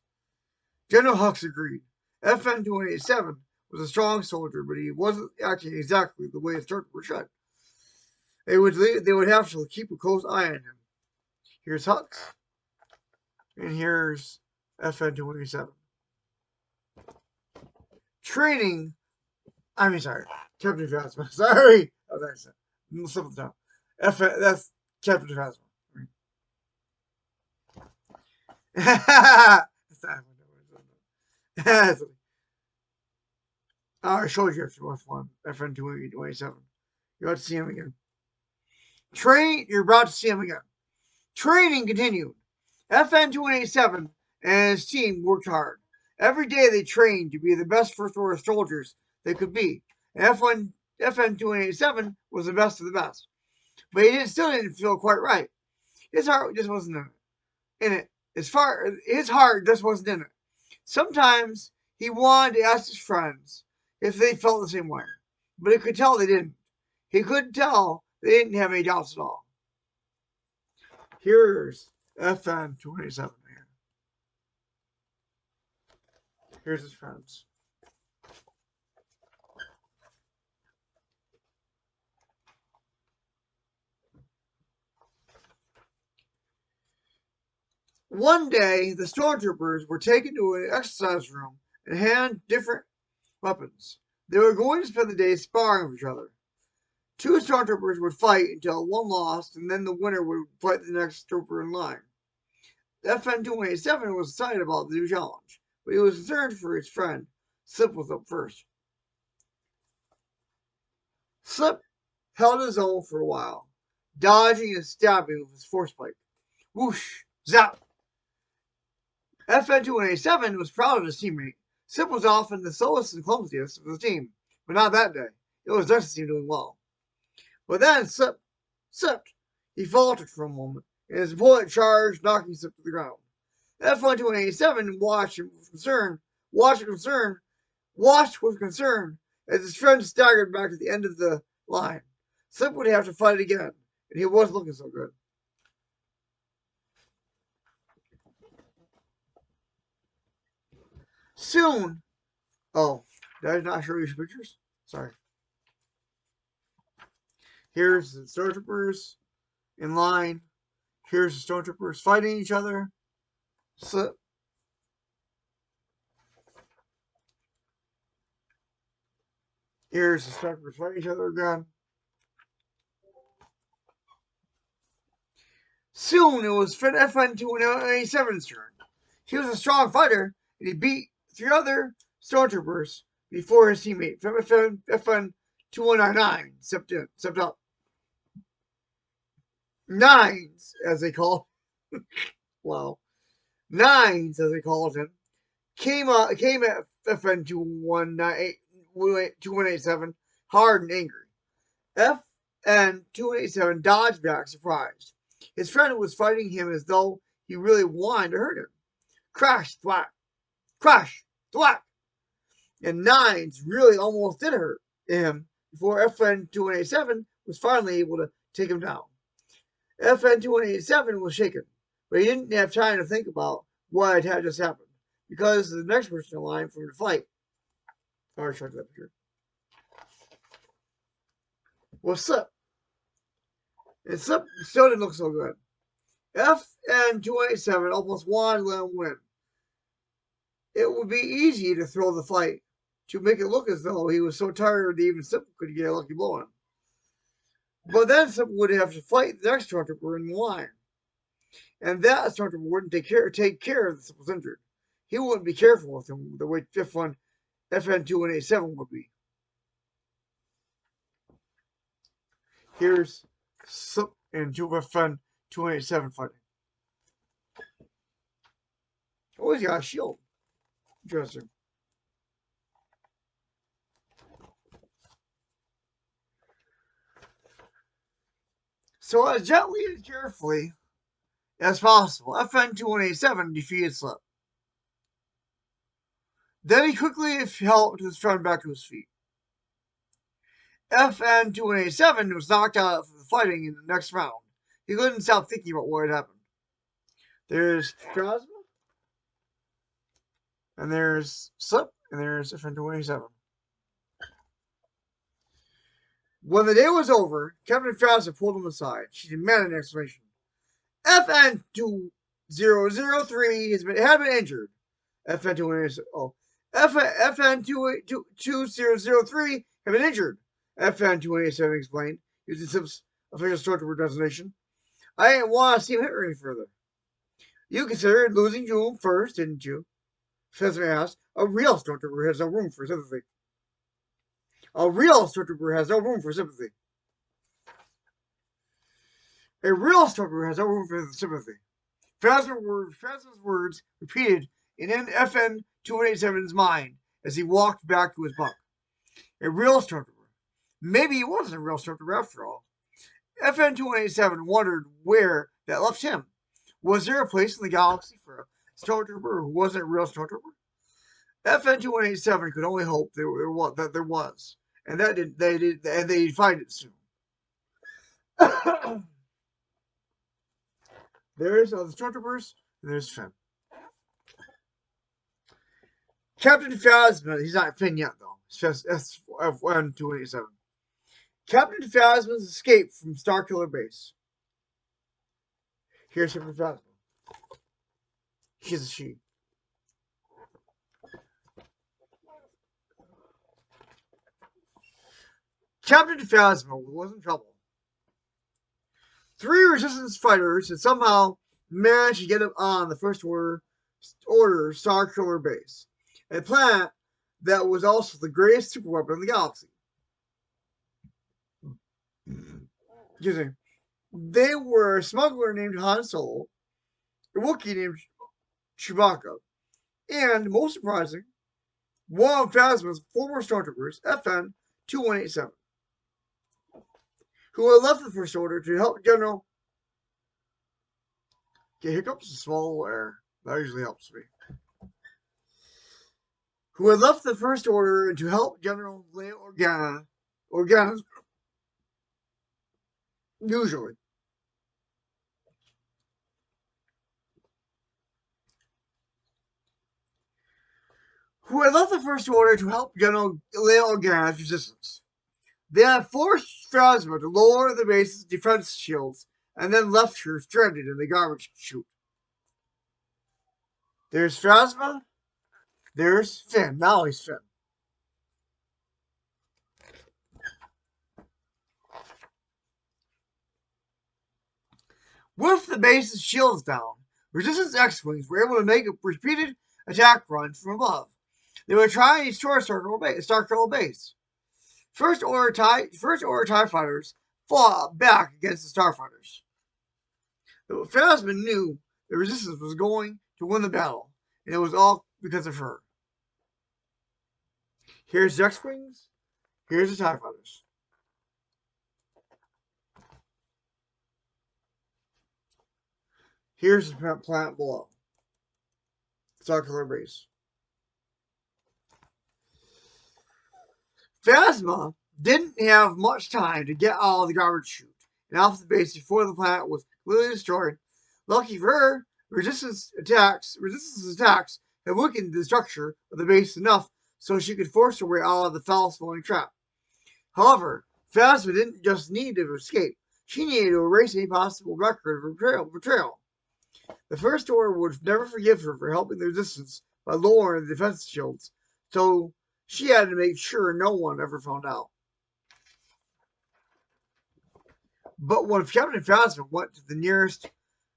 General Hux agreed. FN-287 was a strong soldier, but he wasn't acting exactly the way a Stormtrooper should. They would have to keep a close eye on him. Here's Hux, and here's FN-287. Training. Captain Phasma. Sorry. Oh, that's it. Slip of the tongue. That's Captain Phasma. I showed you after one. FN-287. You're about to see him again. You're about to see him again. Training continued. FN-287 and his team worked hard. Every day they trained to be the best First Order soldiers they could be. And FN-287 was the best of the best. But he still didn't feel quite right. His heart just wasn't in it. His heart just wasn't in it. Sometimes he wanted to ask his friends if they felt the same way. But he could tell they didn't. He could tell they didn't have any doubts at all. Here's FN-287. Here's his friends. One day, the stormtroopers were taken to an exercise room and handed different weapons. They were going to spend the day sparring with each other. Two stormtroopers would fight until one lost, and then the winner would fight the next trooper in line. FN-287 was excited about the new challenge, but he was concerned for his friend. Slip was up first. Slip held his own for a while, dodging and stabbing with his force pike. Whoosh! Zap! FN-287 was proud of his teammate. Slip was often the slowest and clumsiest of the team, but not that day. It was Dustin's team doing well. But then Slip slipped. He faltered for a moment, and his bullet charged, knocking Slip to the ground. FN-287 watched with concern as his friend staggered back to the end of the line. Slip would have to fight again, and he wasn't looking so good. Soon. Oh, did I not show you some pictures? Sorry. Here's the stormtroopers in line. Here's the stormtroopers fighting each other. Slip. Here's the stormtroopers fighting each other again. Soon it was FN-287's turn. He was a strong fighter, and he beat 3 other stormtroopers before his teammate FN-2199 stepped up. Nines, as they call it. Well, Nines, as they called him, came at FN 2187 hard and angry. FN 2187 dodged back surprised. His friend was fighting him as though he really wanted to hurt him. Crash, thwack, crash, thwack. And Nines really almost did hurt him before FN 2187 was finally able to take him down. FN 2187 was shaken, but he didn't have time to think about what had just happened because the next person in line for the fight, or short temperature, was Slip. And Slip still didn't look so good. FN 287 almost wanted to let him win. It would be easy to throw the fight, to make it look as though he was so tired that even Slip could get a lucky blow on him. But then Slip would have to fight the next stormtrooper in the line. And that stormtrooper wouldn't take care of the Slip was injured. He wouldn't be careful with him the way FN 2187 would be. Here's Slip and FN 287 fighting. Oh, he's got a shield. Interesting. So as gently and carefully as possible, FN 2187 defeated Slip. Then he quickly helped his friend back to his feet. FN 2187 was knocked out of the fighting in the next round. He couldn't stop thinking about what had happened. There's Phasma, and there's Slip, and there's FN 2187. When the day was over, Captain Phasma pulled him aside. She demanded an explanation. FN 2003 had been injured. FN 2003 had been injured. FN 287 explained, using Slip's official stormtrooper designation. I didn't want to see him hit her any further. You considered losing to him first, didn't you? Phasma asked. A real stormtrooper has no room for sympathy. A real stormtrooper has no room for sympathy. A real stormtrooper has no room for sympathy. Phasma's words repeated in FN 287's mind as he walked back to his bunk. A real stormtrooper. Maybe he wasn't a real stormtrooper after all. FN 287 wondered where that left him. Was there a place in the galaxy for a stormtrooper who wasn't a real stormtrooper? FN 287 could only hope that there was, and they'd find it soon. There's the stormtroopers, and there's Finn. Captain Phasma, he's not Finn yet though. It's just FN 287. Captain Phasma's escape from Starkiller Base. Here's Captain Phasma. She's a she. Captain Phasma was in trouble. 3 resistance fighters had somehow managed to get him on the First Order Starkiller Base, a planet that was also the greatest superweapon in the galaxy. Excuse me. They were a smuggler named Han Solo, a Wookiee named Chewbacca, and, most surprising, one of Phasma's former stormtroopers, FN 2187, who had left the First Order to help General. Get hiccups and swallow air. That usually helps me. Who had left the First Order to help General Leia Organa, usually. Who had left the First Order to help General Leia Organa's resistance. They had forced Phasma to lower the base's defense shields and then left her stranded in the garbage chute. There's Phasma. There's Finn. Now he's Finn. With the base's shields down, Resistance X-Wings were able to make repeated attack runs from above. They were trying to destroy Starkiller Base. First Order TIE fighters fought back against the Starfighters. Phasma knew the Resistance was going to win the battle, and it was all because of her. Here's the X-Wings. Here's the TIE Fighters. Here's the planet below. Circular base. Phasma didn't have much time to get out of the garbage chute and off the base before the planet was completely destroyed. Lucky for her, resistance attacks had weakened the structure of the base enough so she could force her way out of the foul-smelling trap. However, Phasma didn't just need to escape. She needed to erase any possible record of betrayal. The First Order would never forgive her for helping the Resistance by lowering the defense shields, so she had to make sure no one ever found out. But when Captain Phasma went to the nearest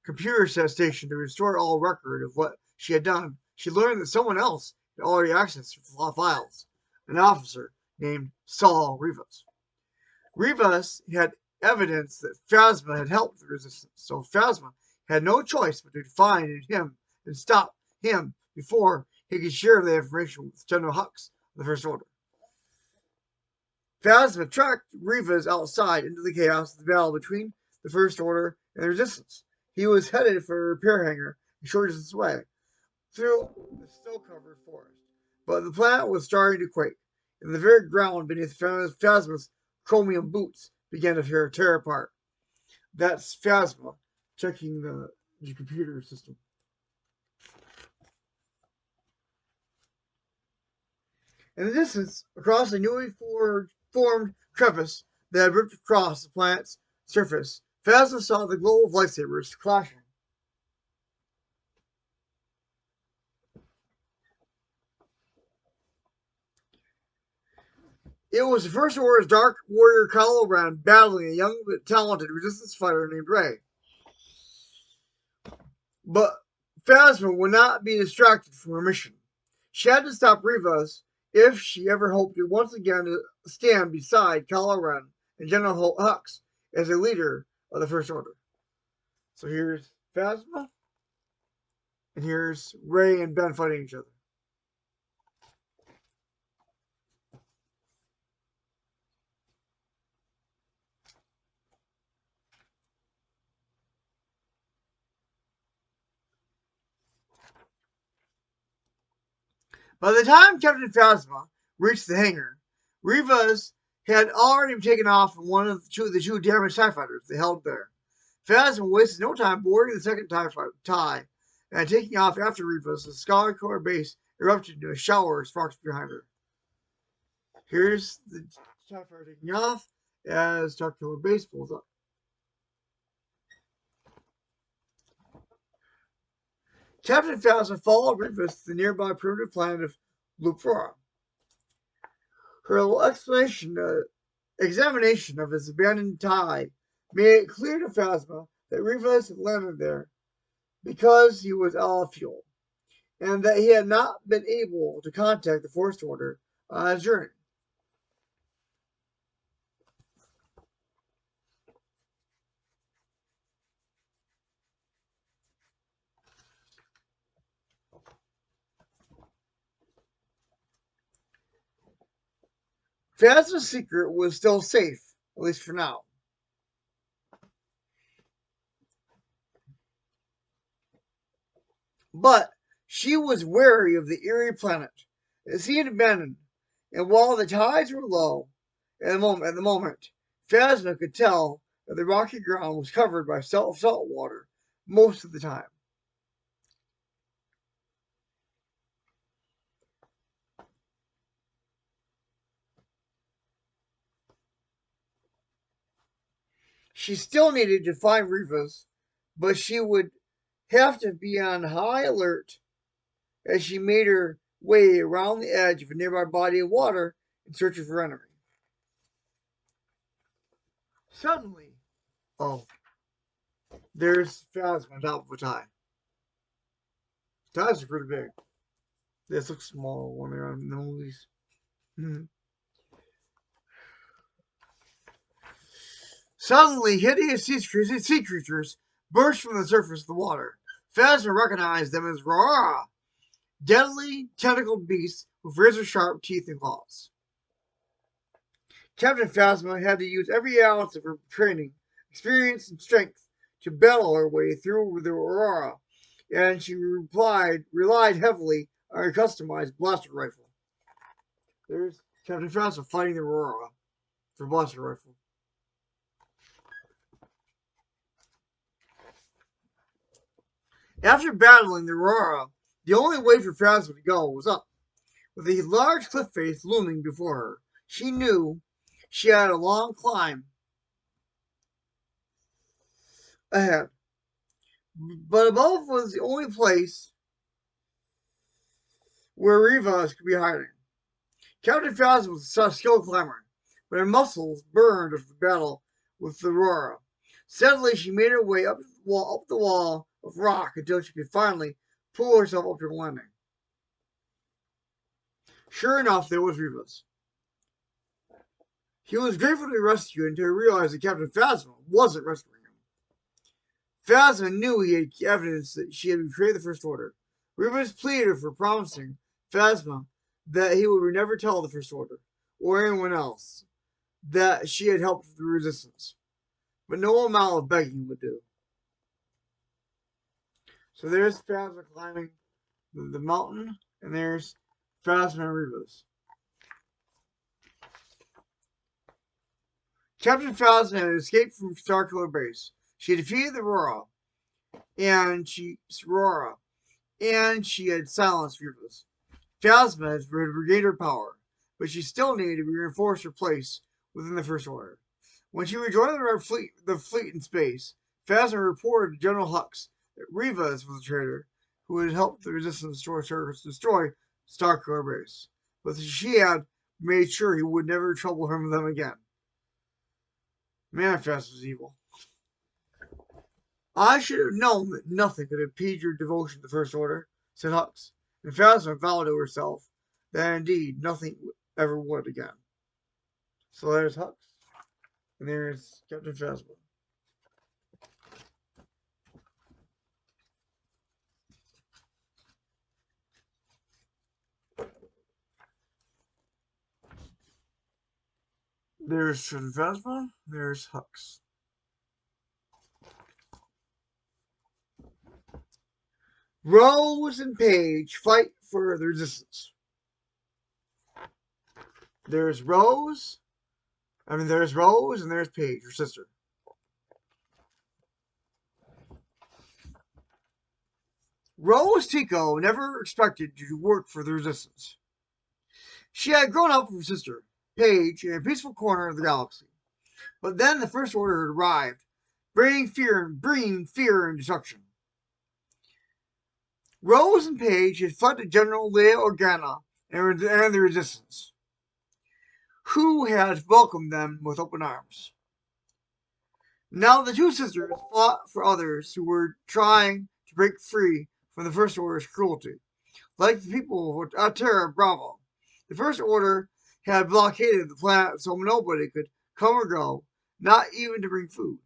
computer station to restore all record of what she had done, she learned that someone else had already accessed her files, an officer named Saul Rivas. Rivas had evidence that Phasma had helped the Resistance, so Phasma had no choice but to find him and stop him before he could share the information with General Hux of the First Order. Phasma tracked Rivas outside into the chaos of the battle between the First Order and the Resistance. He was headed for a repair hangar a short distance away, through the snow-covered forest. But the planet was starting to quake, and the very ground beneath Phasma's chromium boots began to tear apart. That's Phasma checking the computer system. In the distance, across a newly formed crevice that had ripped across the planet's surface, Phasma saw the glow of lightsabers clashing. It was the First Order's Dark Warrior Kylo Ren battling a young but talented Resistance fighter named Rey. But Phasma would not be distracted from her mission. She had to stop Rivas if she ever hoped to once again stand beside Kylo Ren and General Hux as a leader of the First Order. So here's Phasma, and here's Rey and Ben fighting each other. By the time Captain Phasma reached the hangar, Rivas had already taken off from one of the two damaged TIE fighters they held there. Phasma wasted no time boarding the second TIE and taking off after Rivas. The Scholar Corps base erupted into a shower of sparks behind her. Here's the TIE fighter taking off as Star Killer base pulls up. Captain Phasma followed Rivas to the nearby primitive planet of Lupura. Her examination of his abandoned TIE made it clear to Phasma that Rivas had landed there because he was out of fuel, and that he had not been able to contact the First Order on his journey. Phasma's secret was still safe, at least for now. But she was wary of the eerie planet. It seemed abandoned, and while the tides were low at the moment, Phasma could tell that the rocky ground was covered by salt water most of the time. She still needed to find Rivas, but she would have to be on high alert as she made her way around the edge of a nearby body of water in search of her enemy. Suddenly, oh, there's Phasma on top of a tie. Ties are pretty big. This looks small when they're on the movies. Suddenly, hideous sea creatures burst from the surface of the water. Phasma recognized them as Roara, deadly tentacled beasts with razor-sharp teeth and claws. Captain Phasma had to use every ounce of her training, experience, and strength to battle her way through the Aurora, and she relied heavily on her customized blaster rifle. There's Captain Phasma fighting the Aurora for blaster rifle. After battling the Aurora, the only way for Phasma to go was up. With a large cliff face looming before her, she knew she had a long climb ahead. But above was the only place where Rivas could be hiding. Captain Phasma was a skilled climber, but her muscles burned with the battle with the Aurora. Steadily, she made her way up the wall of rock until she could finally pull herself up to the landing. Sure enough, there was Rivas. He was grateful to be rescued until he realized that Captain Phasma wasn't rescuing him. Phasma knew he had evidence that she had betrayed the First Order. Rivas pleaded for promising Phasma that he would never tell the First Order, or anyone else, that she had helped the resistance. But no amount of begging would do. So there's Phasma climbing the mountain, and there's Phasma and Rivas. Captain Phasma had escaped from Starkiller Base. She defeated the Aurora, and she had silenced Rivas. Phasma had regained her power, but she still needed to reinforce her place within the First Order. When she rejoined the fleet in space, Phasma reported to General Hux that Rivas was a traitor who had helped the Resistance destroy Starkiller Base, but she had made sure he would never trouble them again. Man, Phasma was evil. I should have known that nothing could impede your devotion to the First Order, said Hux, and Phasma vowed to herself that indeed nothing ever would again. So there's Hux, and there's Captain Phasma. There's Captain Phasma, there's Hux. Rose and Paige fight for the Resistance. There's Rose and there's Paige, her sister. Rose Tico never expected to work for the Resistance. She had grown up with her sister, Paige, in a peaceful corner of the galaxy. But then the First Order had arrived, bringing fear and destruction. Rose and Paige had fled to General Leia Organa and the Resistance, who had welcomed them with open arms. Now the two sisters fought for others who were trying to break free from the First Order's cruelty, like the people of Terra Bravo. The First Order had blockaded the planet so nobody could come or go, not even to bring food.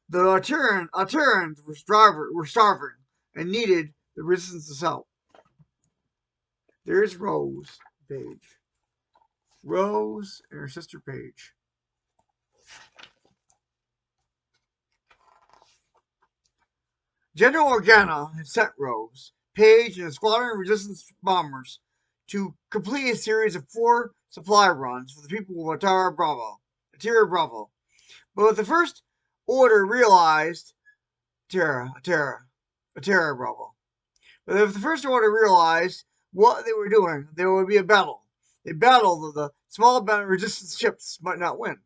The Terrans were starving and needed the Resistance's help. There's Rose, Paige. Rose and her sister Paige. General Organa had sent Rose, Paige, and a squadron of Resistance bombers to complete a series of 4 supply runs for the people of Terra Bravo. But the First Order realized Terra Bravo. But if the First Order realized what they were doing, there would be a battle. A battle that the small Resistance ships might not win.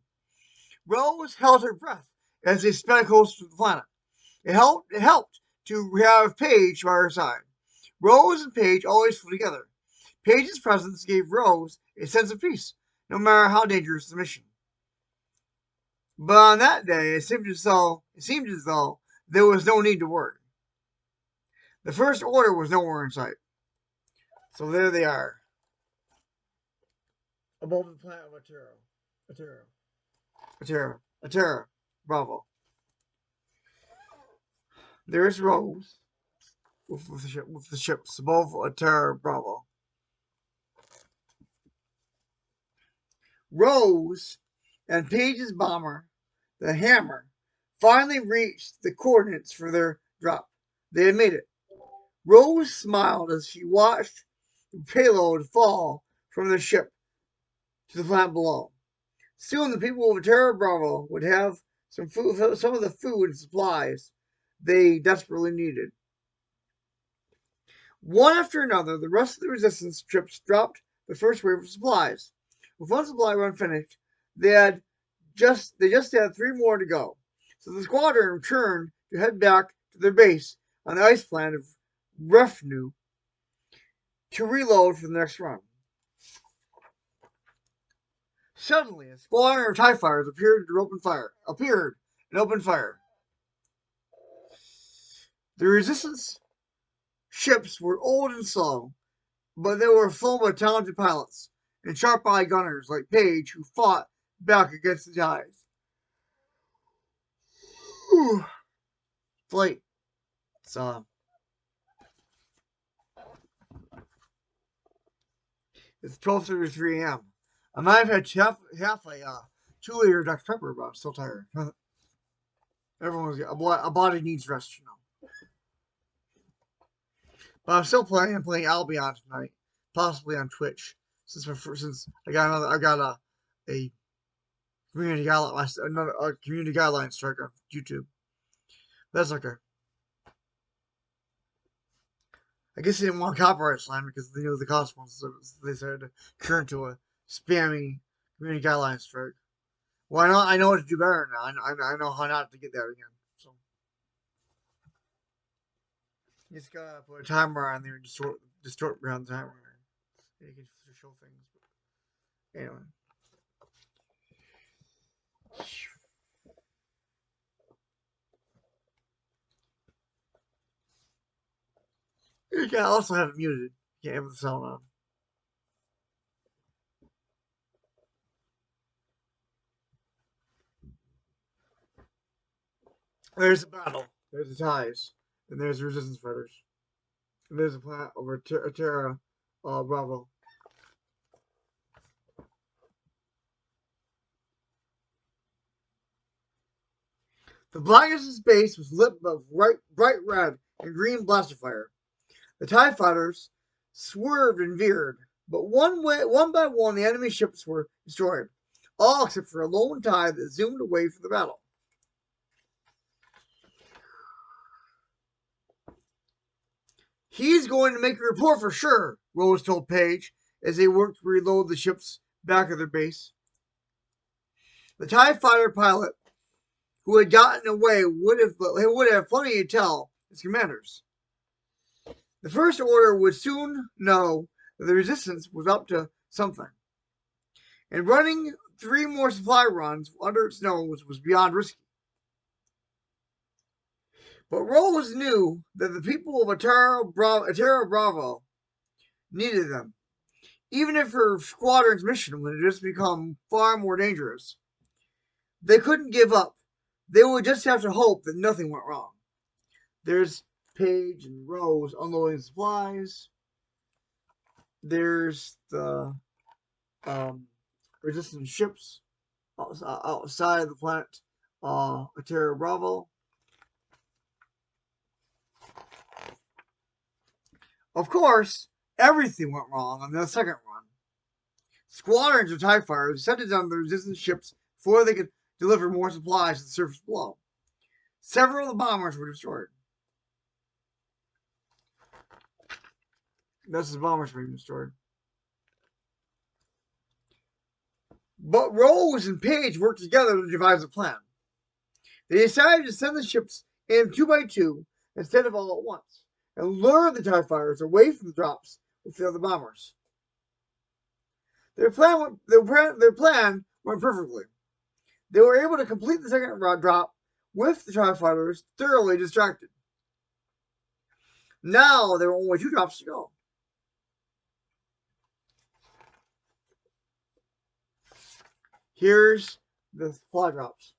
Rose held her breath as they sped close to the planet. It helped to have Paige by her side. Rose and Paige always flew together. Paige's presence gave Rose a sense of peace, no matter how dangerous the mission. But on that day, it seemed as though there was no need to worry. The First Order was nowhere in sight. So there they are, above the planet of Terra Bravo. There's Rose, with the ships above Terra Bravo. Rose and Page's bomber, the Hammer, finally reached the coordinates for their drop. They had made it. Rose smiled as she watched the payload fall from the ship to the planet below. Soon the people of Terra Bravo would have some of the food and supplies they desperately needed. One after another, the rest of the resistance ships dropped the first wave of supplies. With one supply run finished, they just had 3 more to go. So the squadron returned to head back to their base on the ice planet of Refnu to reload for the next run. Suddenly, a squadron of TIE fighters appeared and opened fire. The resistance ships were old and slow, but they were full of talented pilots and sharp-eyed gunners like Page, who fought back against the TIEs. Flight. It's 12:33 a.m. I might have had half a 2-liter Dr. Pepper, but I'm still tired. A body needs rest, you know. But I'm still playing Albion tonight, possibly on Twitch, since I got a community guideline strike on YouTube. That's okay. I guess they didn't want copyright slam because they knew the consequences. So they decided to turn to a spammy community guideline strike. Well, I know what to do better now. I know how not to get that again. So you just gotta put a timer on there and distort around the timer. And you can show things. But anyway. You can also have it muted. You can't have the sound on. There's a battle. There's the TIEs. And there's the resistance fighters. And there's a planet over Terra Bravo. The blackness of space was lit by bright red and green blaster fire. The TIE fighters swerved and veered, but one by one the enemy ships were destroyed, all except for a lone TIE that zoomed away from the battle. He's going to make a report for sure, Rose told Page as they worked to reload the ships back at their base. The TIE fighter pilot who had gotten away would have plenty to tell his commanders. The First Order would soon know that the Resistance was up to something, and running 3 more supply runs under its nose was beyond risky. But Rose knew that the people of Terra Bravo needed them, even if her squadron's mission would just become far more dangerous. They couldn't give up. They would just have to hope that nothing went wrong. There's Page and Rose unloading supplies. There's the resistance ships outside of the planet Terra Bravo. Of course, everything went wrong on the second run. Squadrons of TIE fighters descended on the resistance ships before they could deliver more supplies to the surface below. Several of the bombers were destroyed. That's the bombers being destroyed. But Rose and Page worked together to devise a plan. They decided to send the ships in 2 by 2 instead of all at once, and lure the TIE fighters away from the drops with the other bombers. Their plan went perfectly. They were able to complete the second drop with the TIE fighters thoroughly distracted. Now there were only 2 drops to go. Here's the supply drops.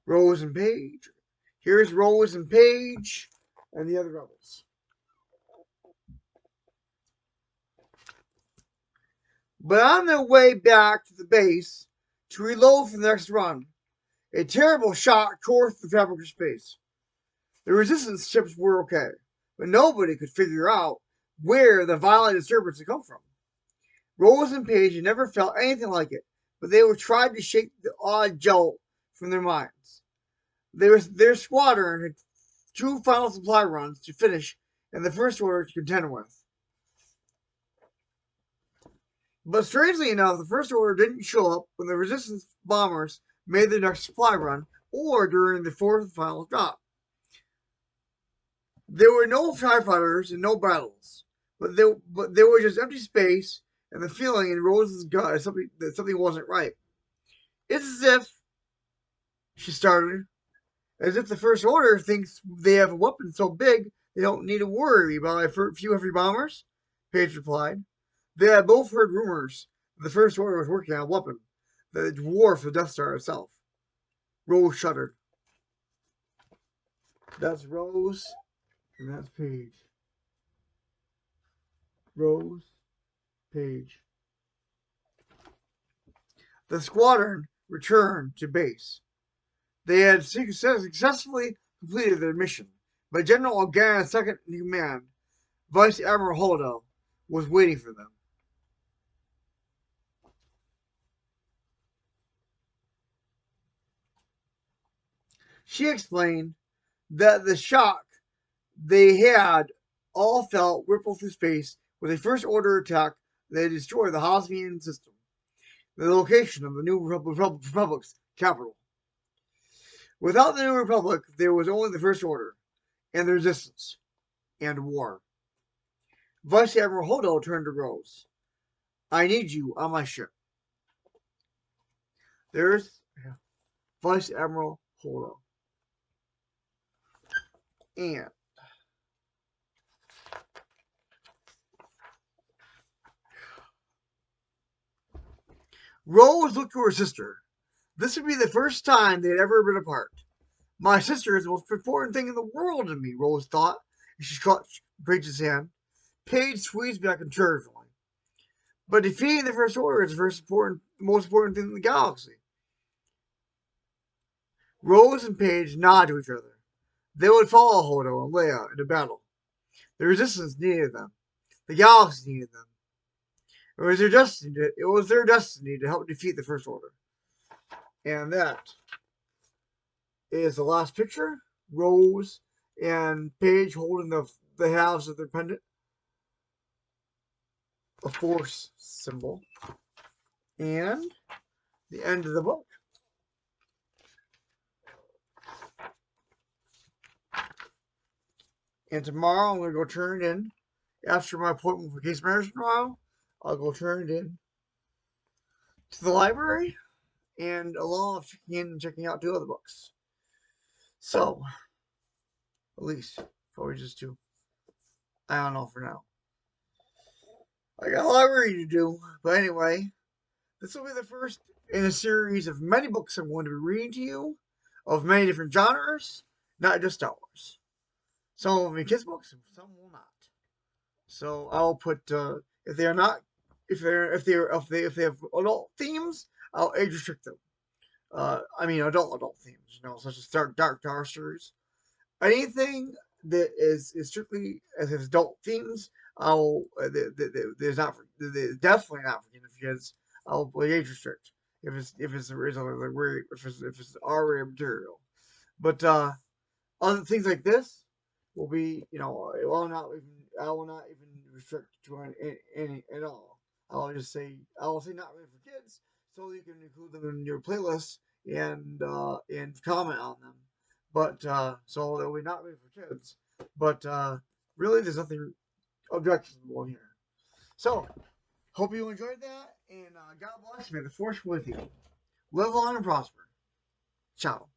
Rose and Paige. Here's Rose and Paige and the other rebels. But on their way back to the base to reload for the next run, a terrible shock tore through the fabric of space. The resistance ships were okay, but nobody could figure out where the violent disturbance had come from. Rose and Paige had never felt anything like it, but they were trying to shake the odd jolt from their minds. Their squadron had 2 final supply runs to finish and the First Order to contend with. But strangely enough, the First Order didn't show up when the Resistance bombers made their next supply run or during the 4th and final drop. There were no TIE fighters and no battles, but there was just empty space and the feeling in Rose's gut that something wasn't right. It's as if, she started, as if the First Order thinks they have a weapon so big they don't need to worry about a few heavy bombers, Paige replied. They had both heard rumors that the First Order was working on a weapon that would dwarf the Death Star itself. Rose shuddered. That's Rose, and that's Paige. Rose, Paige. The squadron returned to base. They had successfully completed their mission, but General Organa's second in command, Vice Admiral Holdo, was waiting for them. She explained that the shock they had all felt ripple through space with a First Order attack that destroyed the Hosnian system, the location of the New Republic's capital. Without the New Republic, there was only the First Order, and the Resistance, and war. Vice Admiral Holdo turned to Rose. I need you on my ship. There's Vice Admiral Holdo. And Rose looked to her sister. This would be the first time they had ever been apart. My sister is the most important thing in the world to me, Rose thought, as she clutched Paige's hand. Paige squeezed back encouragingly. But defeating the First Order is the most important thing in the galaxy. Rose and Paige nodded to each other. They would follow Holdo and Leia into battle. The Resistance needed them. The galaxy needed them. It was their destiny to help defeat the First Order. And that is the last picture. Rose and Paige holding the halves of their pendant. A Force symbol. And the end of the book. And tomorrow I'm going to go turn it in. After my appointment for case management tomorrow, I'll go turn it in to the library and along with checking in and checking out 2 other books. So, at least, probably just 2. I don't know for now. I got a lot of reading to do. But anyway, this will be the first in a series of many books I'm going to be reading to you of many different genres, not just Star Wars. Some will be kids books, and some will not. So I'll put if they have adult themes, I'll age restrict them. Adult themes, such as dark stories. Anything that is strictly as adult themes, definitely not for kids. I'll age restrict if it's R-rated material. But other things like this will be, I will not even restrict to any at all. I will say not really for kids, so you can include them in your playlist and comment on them. But so they'll be not really for kids. But really, there's nothing objectionable in here. So hope you enjoyed that, and God bless. May the Force with you. Live long and prosper. Ciao.